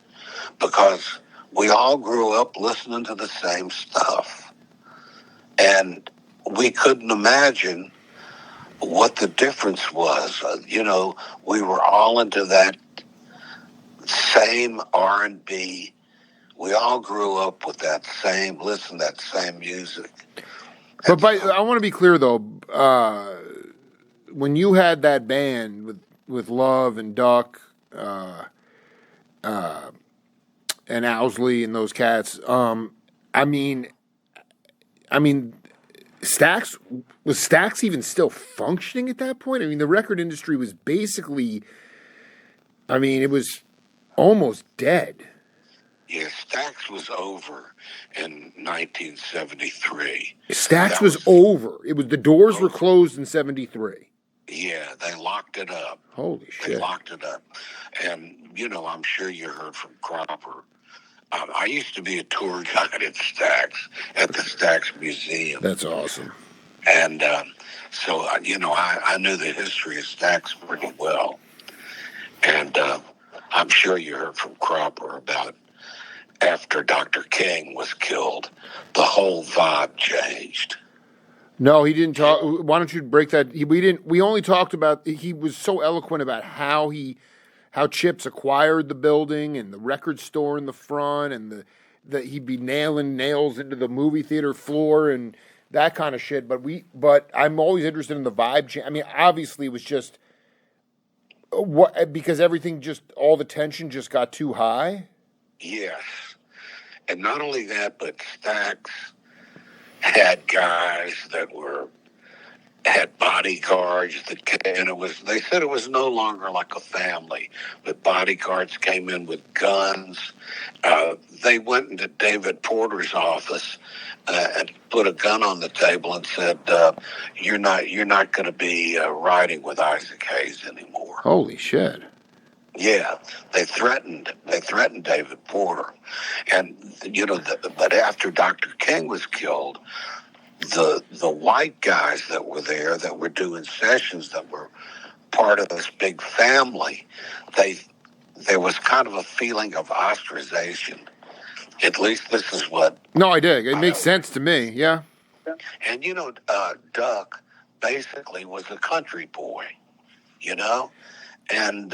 because we all grew up listening to the same stuff. And we couldn't imagine what the difference was. We were all into that same R&B. We all grew up with that same music. But I want to be clear though, when you had that band with Love and Duck, and Owsley and those cats, I mean, was Stax even still functioning at that point? I mean, the record industry was basically, it was almost dead. Yeah, Stax was over in 1973. Stax was over. It was the doors were closed in 73. Yeah, they locked it up. Holy shit. They locked it up. And, I'm sure you heard from Cropper. I used to be a tour guide at the Stax Museum. That's awesome. And so, I knew the history of Stax pretty well. And I'm sure you heard from Cropper about after Dr. King was killed, the whole vibe changed. No, he didn't talk. Why don't you break that? We only talked about, he was so eloquent about how Chips acquired the building and the record store in the front, and that he'd be nailing nails into the movie theater floor and that kind of shit. But I'm always interested in the vibe change. I mean, obviously it was just because everything all the tension just got too high. Yes. And not only that, but Stax had guys that had bodyguards they said it was no longer like a family, but bodyguards came in with guns. They went into David Porter's office and put a gun on the table and said, you're not going to be riding with Isaac Hayes anymore. Holy shit. Yeah, they threatened David Porter. And but after Dr. King was killed, the white guys that were there, that were doing sessions, that were part of this big family, there was kind of a feeling of ostracization. At least this is what... No, I did. It makes sense to me, yeah. And, Duck basically was a country boy, And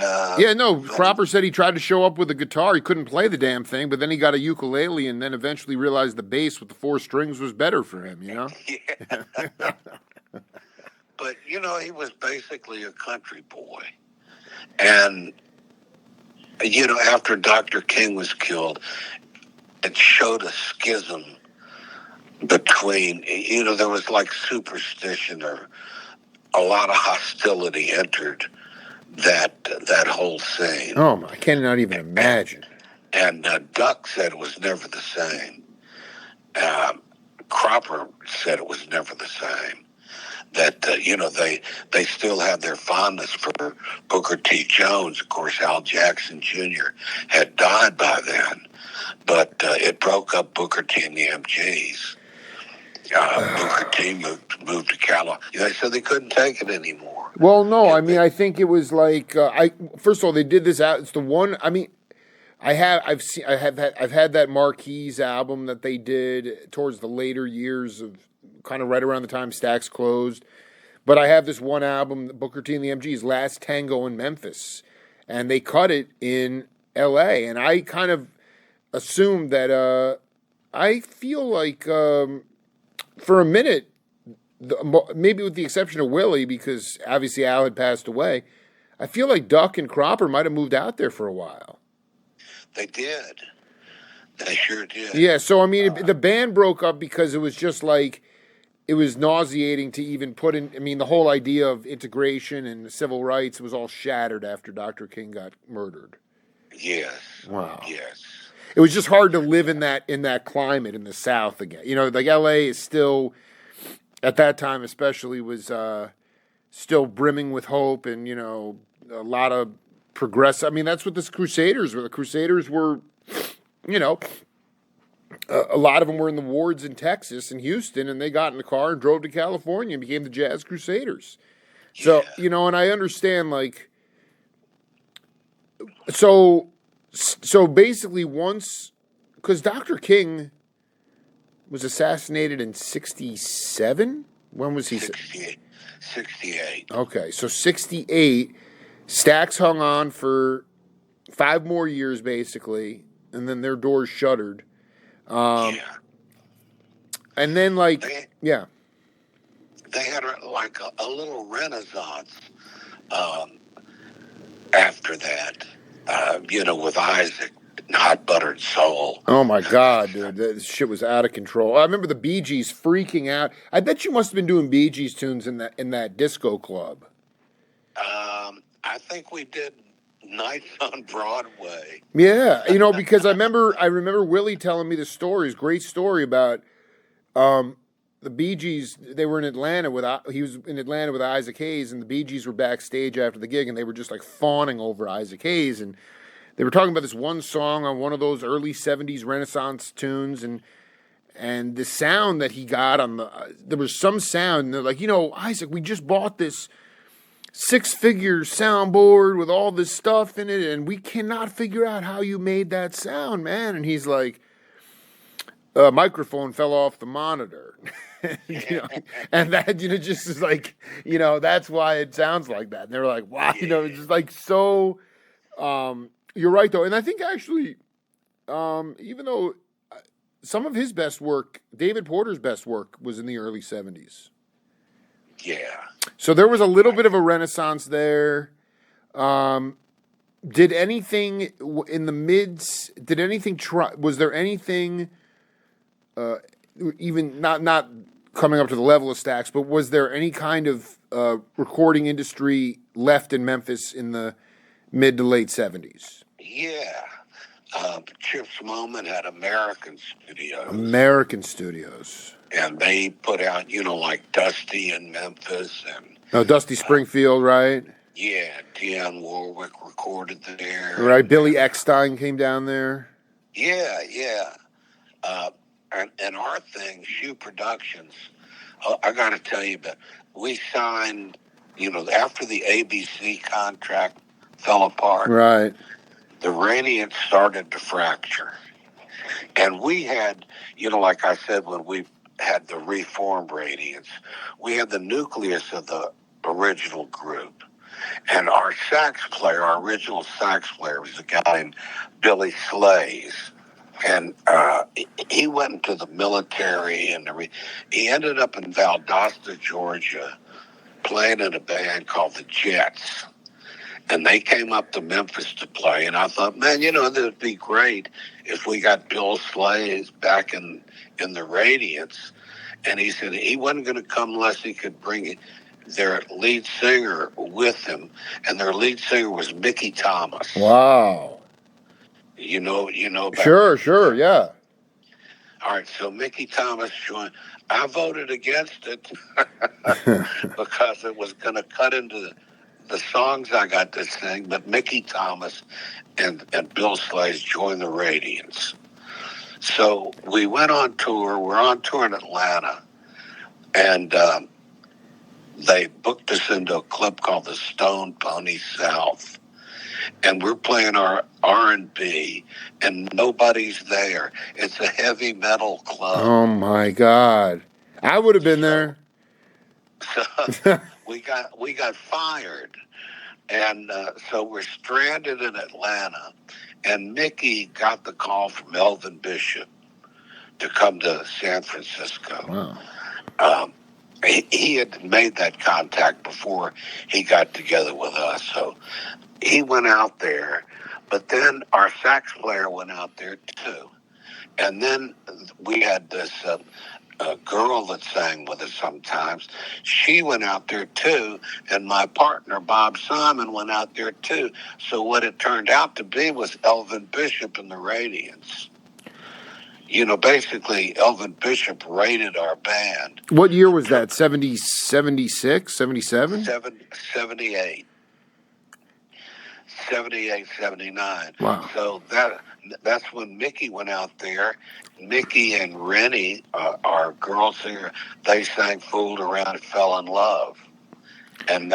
Cropper said he tried to show up with a guitar. He couldn't play the damn thing, but then he got a ukulele and then eventually realized the bass with the 4 strings was better for him, Yeah. But, he was basically a country boy. And, after Dr. King was killed, it showed a schism between, there was like superstition or a lot of hostility entered that whole scene. Oh, I cannot even imagine. And Duck said it was never the same. Cropper said it was never the same. that they still have their fondness for Booker T. Jones. Of course, Al Jackson Jr. had died by then, but it broke up Booker T and the MGs. Booker T moved to California, so they couldn't take it anymore. Well, no, I mean, I think it was like first of all, they did this out. It's the one. I mean, I've had that Marquise album that they did towards the later years of kind of right around the time Stax closed. But I have this one album, Booker T and the MG's Last Tango in Memphis, and they cut it in L.A. And I kind of assumed that I feel like for a minute, maybe with the exception of Willie, because obviously Al had passed away, I feel like Duck and Cropper might have moved out there for a while. They did. They sure did. Yeah, so I mean, the band broke up because it was just like, it was nauseating to even put in. I mean, the whole idea of integration and civil rights was all shattered after Dr. King got murdered. Yes. Wow. Yes. It was just hard to live in that climate in the South again. You know, like L.A. is still, at that time especially, was still brimming with hope and, you know, a lot of progressive. I mean, that's what the Crusaders were. The Crusaders were, you know, a lot of them were in the wards in Texas and Houston, and they got in the car and drove to California and became the Jazz Crusaders. So, you know, and I understand, like, so basically once, because Dr. King was assassinated in 1967? When was he? 68. Okay, so 1968, Stax hung on for 5 more years, basically, and then their doors shuttered. And then, like, they had like a little renaissance after that, you know, with Isaac and Hot Buttered Soul. Oh my God, dude, that shit was out of control. I remember the Bee Gees freaking out. I bet you must have been doing Bee Gees tunes in that disco club. I think we did Nights on Broadway. Yeah, you know, because I remember Willie telling me the story, his great story about the Bee Gees. They were in Atlanta he was in Atlanta with Isaac Hayes, and the Bee Gees were backstage after the gig, and they were just like fawning over Isaac Hayes, and they were talking about this one song on one of those early '70s Renaissance tunes, and the sound that he got on there was some sound, and they're like, you know, Isaac, we just bought this 6-figure soundboard with all this stuff in it, and we cannot figure out how you made that sound, man. And he's like, a microphone fell off the monitor. You know, and that, you know, just is like, you know, that's why it sounds like that. And they were like, wow, you know, it's just like so, you're right, though. And I think actually, even though some of his best work, David Porter's best work, was in the early 70s. Yeah. So there was a little bit of a renaissance there. Did anything in the mids? Did anything was there anything, even not coming up to the level of Stax, but was there any kind of recording industry left in Memphis in the mid to late 70s? Yeah. Chips Moment had American Studios. And they put out, you know, like Dusty in Memphis and Dusty Springfield, right? Yeah, Dionne Warwick recorded there. Right, Billy Eckstein came down there. Yeah. And our thing, Shoe Productions, I got to tell you, but we signed, you know, after the ABC contract fell apart. Right. The Radiant started to fracture. And we had, you know, like I said, when we had the reformed Radiants, we had the nucleus of the original group. And our original sax player was a guy named Billy Slays. And he went into the military and he ended up in Valdosta, Georgia, playing in a band called the Jets. And they came up to Memphis to play. And I thought, man, you know, this would be great if we got Bill Slays back in the Radiants. And he said he wasn't going to come unless he could bring their lead singer with him. And their lead singer was Mickey Thomas. Wow. You know about Sure, yeah. All right, so Mickey Thomas joined. I voted against it because it was going to cut into the songs I got to sing, but Mickey Thomas and Bill Slays joined the Radiants. So we went on tour. We're on tour in Atlanta, and they booked us into a club called the Stone Pony South. And we're playing our R&B, and nobody's there. It's a heavy metal club. Oh my God! I would have been there. So we got fired, and so we're stranded in Atlanta. And Mickey got the call from Elvin Bishop to come to San Francisco. Wow. He had made that contact before he got together with us, so he went out there. But then our sax player went out there too, and then we had this girl that sang with us sometimes. She went out there too, and my partner Bob Simon went out there too. So what it turned out to be was Elvin Bishop and the Radiants. You know, basically Elvin Bishop rated our band. What year was that? 70, 76, 77? 78. 78, 79. Wow. So that's when Mickey went out there. Mickey and Rennie, our girl singer, they sang "Fooled Around and Fell in Love," and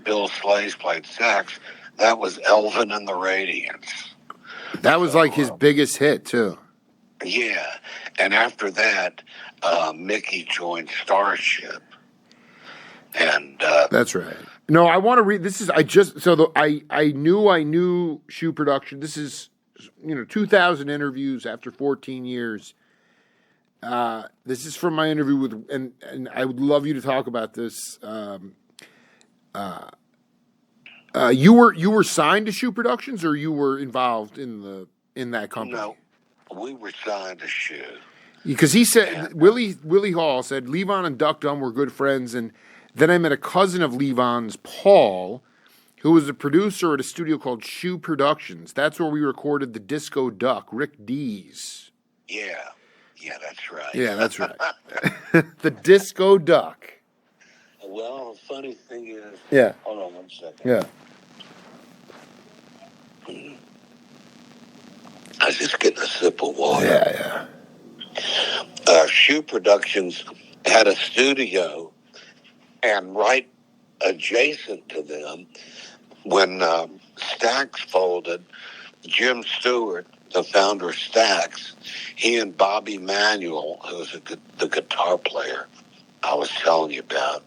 Bill Slays played sax. That was Elvin and the Radiants. That was like his biggest hit too. Yeah, and after that, Mickey joined Starship, and that's right. No, I want to read. This is I knew Shoe Production. This is 2,000 interviews after 14 years. This is from my interview with, and I would love you to talk about this. You were signed to Shoe Productions, or you were involved in that company? No, we were signed to Shoe. Because he said, Willie Hall said, Levon and Duck Dunn were good friends, and then I met a cousin of Levon's, Paul, who was a producer at a studio called Shoe Productions. That's where we recorded the Disco Duck, Rick Dees. Yeah, that's right. Yeah, that's right. The Disco Duck. Well, the funny thing is... Yeah. Hold on 1 second. Yeah. I was just getting a sip of water. Yeah. Shoe Productions had a studio, and right adjacent to them, when Stax folded, Jim Stewart, the founder of Stax, he and Bobby Manuel, who's the guitar player I was telling you about,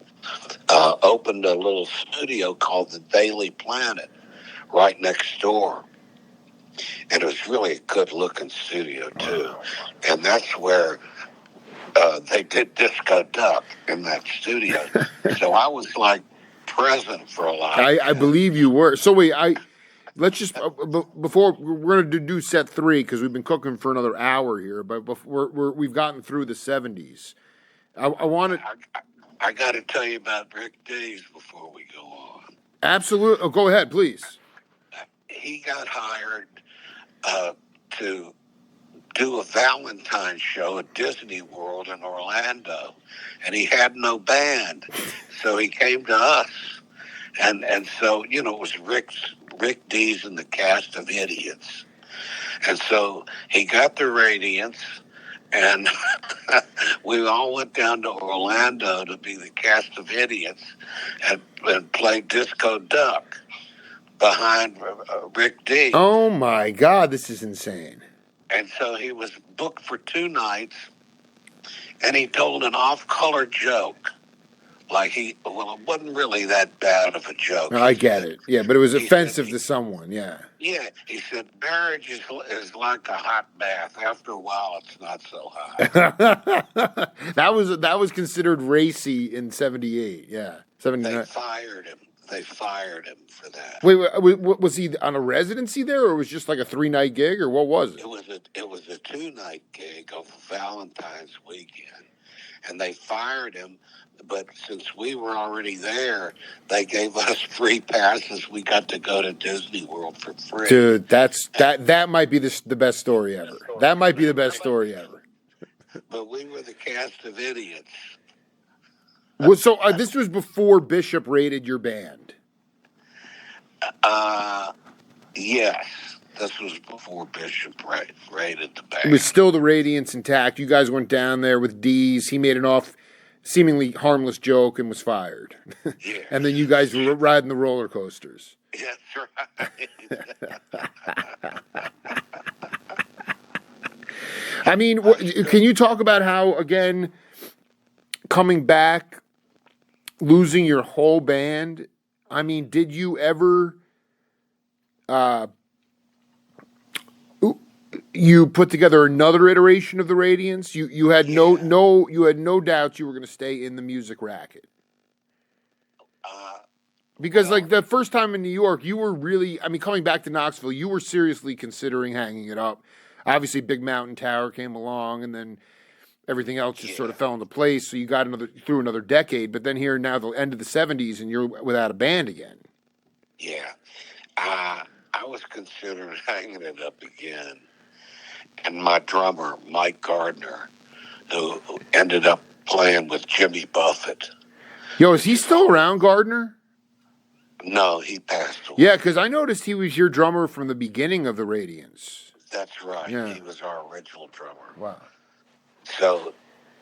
opened a little studio called the Daily Planet right next door. And it was really a good-looking studio, too. And that's where they did Disco Duck in that studio. So I was, like, present for a lot. I believe you were. So wait, let's just, before, we're going to do set 3, because we've been cooking for another hour here, but we've gotten through the 70s. I got to tell you about Rick Dees before we go on. Absolutely. Oh, go ahead, please. He got hired to do a Valentine's show at Disney World in Orlando, and he had no band, so he came to us, and so it was Rick Dees and the Cast of Idiots, and so he got the Radiants, and we all went down to Orlando to be the Cast of Idiots and play Disco Duck behind Rick Dees. Oh my God, this is insane. And so he was booked for 2 nights, and he told an off-color joke. It wasn't really that bad of a joke. I get it. Yeah, but it was offensive to someone, yeah. Yeah, he said, marriage is like a hot bath. After a while, it's not so hot. That was considered racy in 78, yeah. 79. They fired him for that. Wait, was he on a residency there, or was it just like a 3-night gig, or what was it? It was a 2-night gig of Valentine's weekend, and they fired him. But since we were already there, they gave us free passes. We got to go to Disney World for free. Dude, that might be the best story ever. That might be the best story ever. but we were the cast of idiots. Well, so this was before Bishop raided your band. Yes, this was before Bishop raided the band. It was still the Radiance intact. You guys went down there with Dees. He made an seemingly harmless joke and was fired. Yes. And then you guys were riding the roller coasters. That's right. I mean, can you talk about how, again, coming back, losing your whole band? I mean, did you ever... you put together another iteration of the Radiance. You had no doubts you were going to stay in the music racket. Because like the first time in New York, you were really, I mean, coming back to Knoxville, you were seriously considering hanging it up. Obviously, Big Mountain Tower came along, and then everything else just sort of fell into place. So you got through another decade. But then here now, the end of the '70s, and you're without a band again. Yeah, I was considering hanging it up again. And my drummer, Mike Gardner, who ended up playing with Jimmy Buffett. Yo, is he still around, Gardner? No, he passed away. Yeah, because I noticed he was your drummer from the beginning of the Radiance. That's right. Yeah. He was our original drummer. Wow. So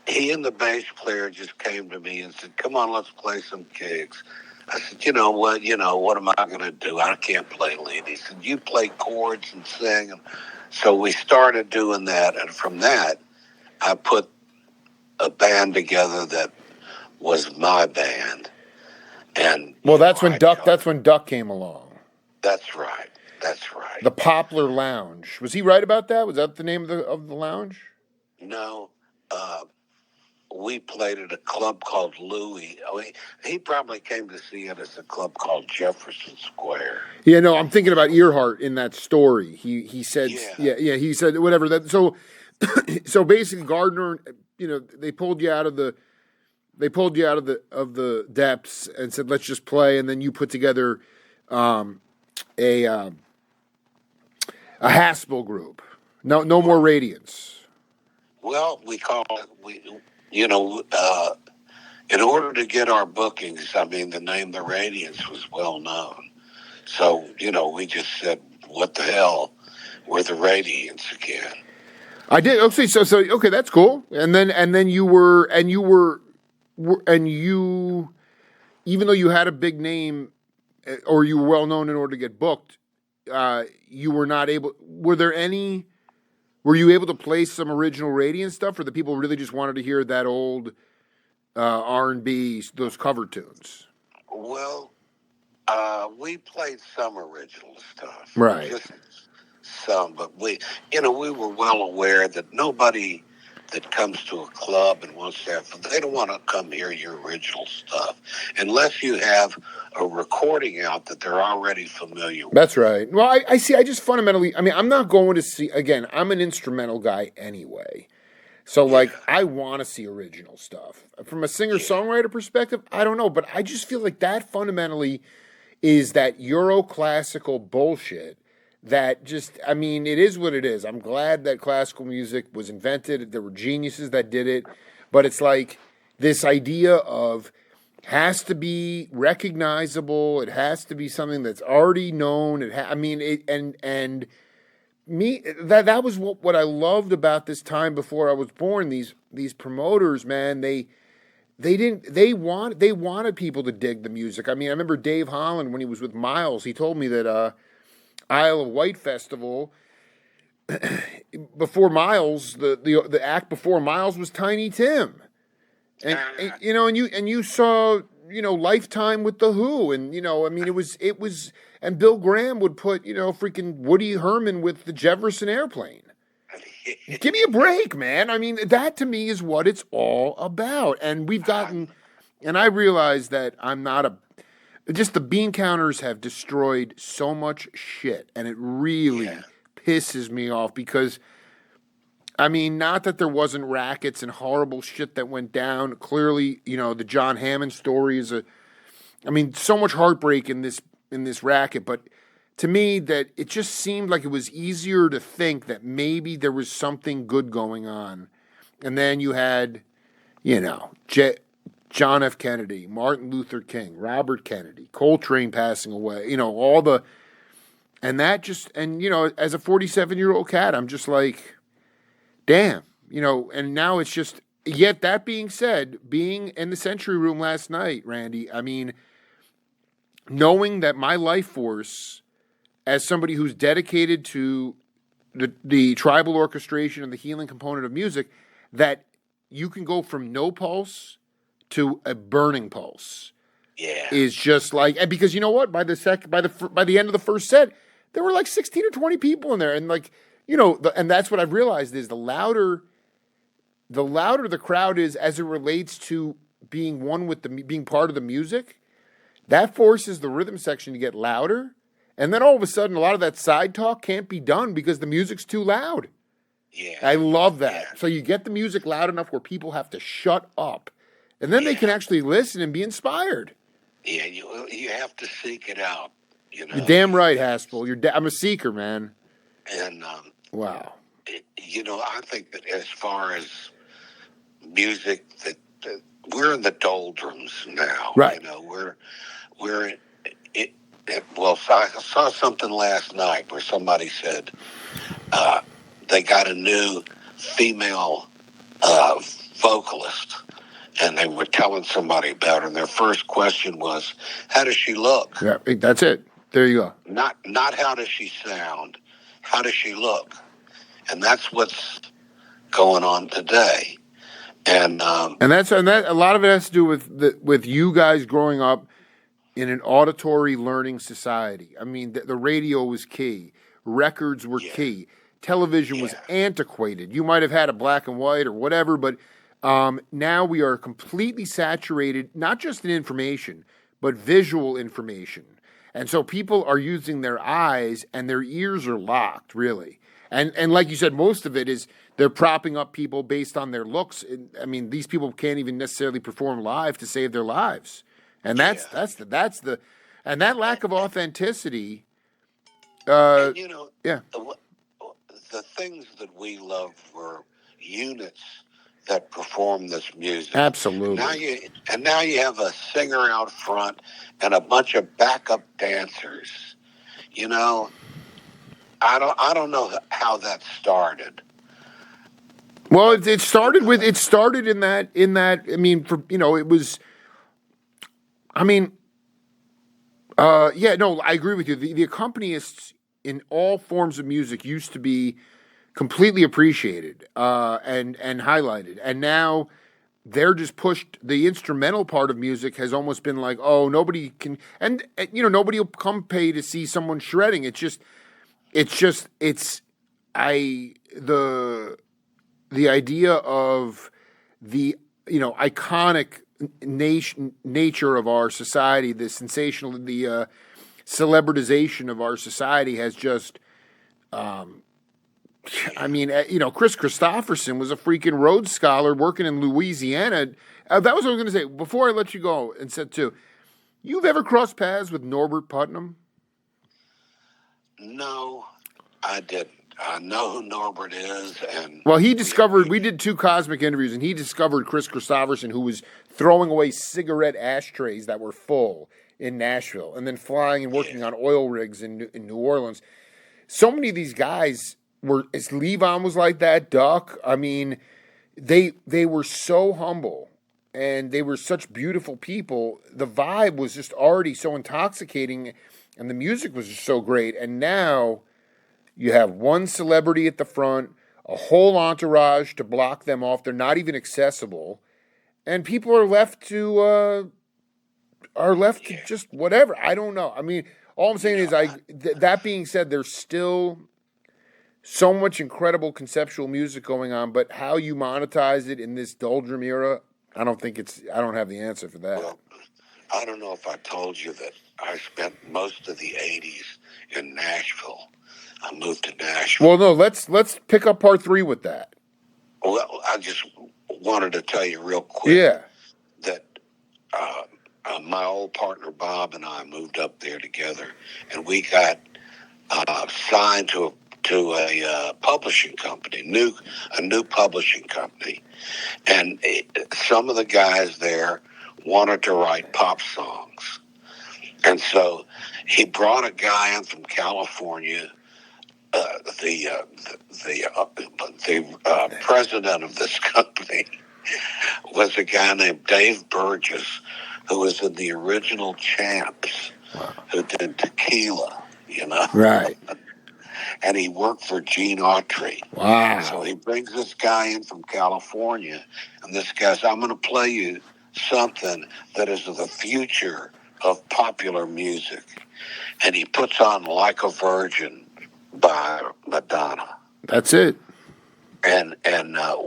he and the bass player just came to me and said, "Come on, let's play some gigs." I said, "You know what am I going to do? I can't play lead." He said, "You play chords and sing." So we started doing that, and from that, I put a band together that was my band. And well, that's when Duck came along. That's right. That's right. The Poplar Lounge. Was he right about that? Was that the name of the lounge? No. We played at a club called Louis. He probably came to see it as a club called Jefferson Square. Yeah, no, I'm thinking about Earhart in that story. He said, yeah, he said whatever that. So, so basically, Gardner, they pulled you out of the depths and said, let's just play, and then you put together a Haspel group. No more Radiance. Well, we call it in order to get our bookings, I mean, the name The Radiance was well known. So, we just said, what the hell? We're The Radiance again. I did. Okay, so okay, that's cool. And then you even though you had a big name or you were well known in order to get booked, you were not able. Were you able to play some original Radiance stuff, or the people really just wanted to hear that old R&B, those cover tunes? Well, we played some original stuff, right? Just some, but we were well aware that nobody that comes to a club and wants to have, they don't want to come hear your original stuff unless you have a recording out that they're already familiar with. That's right. Well, I see. I just fundamentally, I mean, I'm not going to see, again, I'm an instrumental guy anyway. So, I want to see original stuff. From a singer-songwriter perspective, I don't know, but I just feel like that fundamentally is that Euro-classical bullshit that just, I mean, it is what it is. I'm glad that classical music was invented. There were geniuses that did it. But it's like this idea of has to be recognizable. It has to be something that's already known. And that was what I loved about this time before I was born. These promoters, man, they wanted people to dig the music. I mean, I remember Dave Holland when he was with Miles. He told me that Isle of Wight Festival before Miles, the act before Miles was Tiny Tim, and you saw Lifetime with the Who, and I mean it was and Bill Graham would put freaking Woody Herman with the Jefferson Airplane. Give me a break, man. I mean, that to me is what it's all about. And we've gotten, and I realize that I'm not just the bean counters have destroyed so much shit. And it really pisses me off because, I mean, not that there wasn't rackets and horrible shit that went down. Clearly, the John Hammond story is so much heartbreak in this racket, but to me, that it just seemed like it was easier to think that maybe there was something good going on And then you had, John F. Kennedy, Martin Luther King, Robert Kennedy, Coltrane passing away, all the, and that just, and, as a 47-year-old cat, I'm just like, damn, and now it's just, yet that being said, being in the Century Room last night, Randy, I mean, knowing that my life force, as somebody who's dedicated to the tribal orchestration and the healing component of music, that you can go from no pulse to a burning pulse. Yeah. Is just like, and because you know what, by the end of the first set, there were like 16 or 20 people in there, and like, and that's what I've realized is the louder the crowd is as it relates to being one with being part of the music, that forces the rhythm section to get louder. And then all of a sudden, a lot of that side talk can't be done because the music's too loud. Yeah. I love that. Yeah. So you get the music loud enough where people have to shut up. And then they can actually listen and be inspired. Yeah, you have to seek it out. You're damn right, Haspel. I'm a seeker, man. And, wow. I think that as far as music, that we're in the doldrums now. Right. We're well, I saw something last night where somebody said they got a new female vocalist, and they were telling somebody about her, and their first question was, how does she look? Yeah, that's it. There you go. Not how does she sound, how does she look? And that's what's going on today. And that a lot of it has to do with you guys growing up in an auditory learning society. I mean, the radio was key. Records were key. Television was antiquated. You might have had a black and white or whatever, but now we are completely saturated, not just in information, but visual information. And so people are using their eyes and their ears are locked, really. And like you said, most of it is they're propping up people based on their looks. I mean, these people can't even necessarily perform live to save their lives. And that's the and that lack of authenticity. and, the things that we loved were units that perform this music. Absolutely. Now you have a singer out front and a bunch of backup dancers. I don't know how that started. Well, it started in that I mean, it was. I mean, I agree with you. The accompanists in all forms of music used to be completely appreciated and highlighted, and now they're just pushed. The instrumental part of music has almost been like, oh, nobody can, and nobody will come pay to see someone shredding. The idea of the iconic nature of our society, the celebritization of our society has just, Chris Christopherson was a freaking Rhodes Scholar working in Louisiana. That was what I was going to say. Before I let you go, and said too, you've ever crossed paths with Norbert Putnam? No, I didn't. I know who Norbert is, and he discovered. We did 2 cosmic interviews, and he discovered Chris Christopherson, who was throwing away cigarette ashtrays that were full in Nashville, and then flying and working on oil rigs in New Orleans. So many of these guys were. As Levon was like that, Duck. I mean, they were so humble, and they were such beautiful people. The vibe was just already so intoxicating, and the music was just so great. And now you have one celebrity at the front, a whole entourage to block them off. They're not even accessible, and people are left to just whatever. I don't know. I mean, all I'm saying is, that being said, there's still so much incredible conceptual music going on, but how you monetize it in this doldrum era, I don't have the answer for that. Well, I don't know if I told you that I spent most of the 80s in Nashville. I moved to Nashville. Well, no, let's pick up part 3 with that. Well, I just wanted to tell you real quick that my old partner Bob and I moved up there together, and we got signed to to a publishing company, a new publishing company, and some of the guys there wanted to write pop songs, and so he brought a guy in from California. The president of this company was a guy named Dave Burgess, who was in the original Champs, who did Tequila, Right. and he worked for Gene Autry. Wow. So he brings this guy in from California, and this guy says, I'm going to play you something that is the future of popular music. And he puts on Like a Virgin by Madonna. That's it. And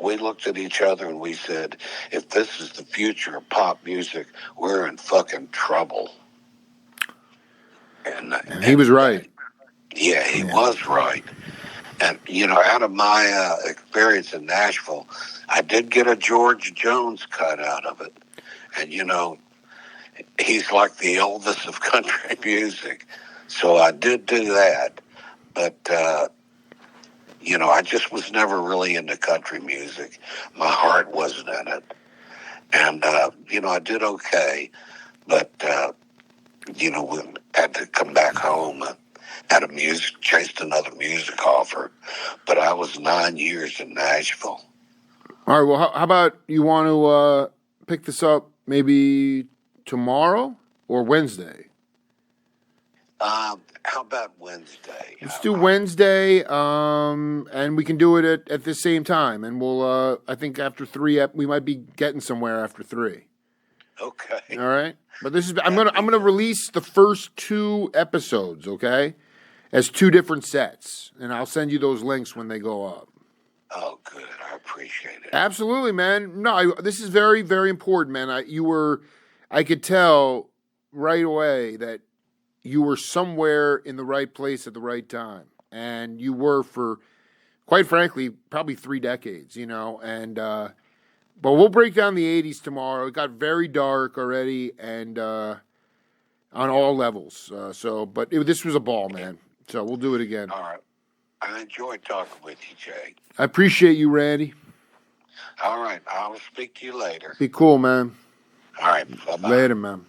we looked at each other and we said, if this is the future of pop music, we're in fucking trouble. And he was right. Yeah, he was right. And, out of my experience in Nashville, I did get a George Jones cut out of it. And, he's like the Elvis of country music. So I did do that. But, I just was never really into country music. My heart wasn't in it. And, I did okay. But, we had to come back home and chased another music offer. But I was 9 years in Nashville. All right, well, how about you want to pick this up maybe tomorrow or Wednesday? How about Wednesday? Let's do Wednesday, and we can do it at the same time. And we'll, I think after 3, we might be getting somewhere after 3. Okay. All right, but I'm gonna release the first 2 episodes, okay, as 2 different sets, and I'll send you those links when they go up. Oh, good. I appreciate it. Absolutely, man. No, this is very, very important, man. I could tell right away that you were somewhere in the right place at the right time. And you were for, quite frankly, probably 3 decades, and, but we'll break down the 80s tomorrow. It got very dark already and, on all levels. But this was a ball, man. So we'll do it again. All right. I enjoyed talking with you, Jay. I appreciate you, Randy. All right. I'll speak to you later. Be cool, man. All right. Bye-bye. Later, man.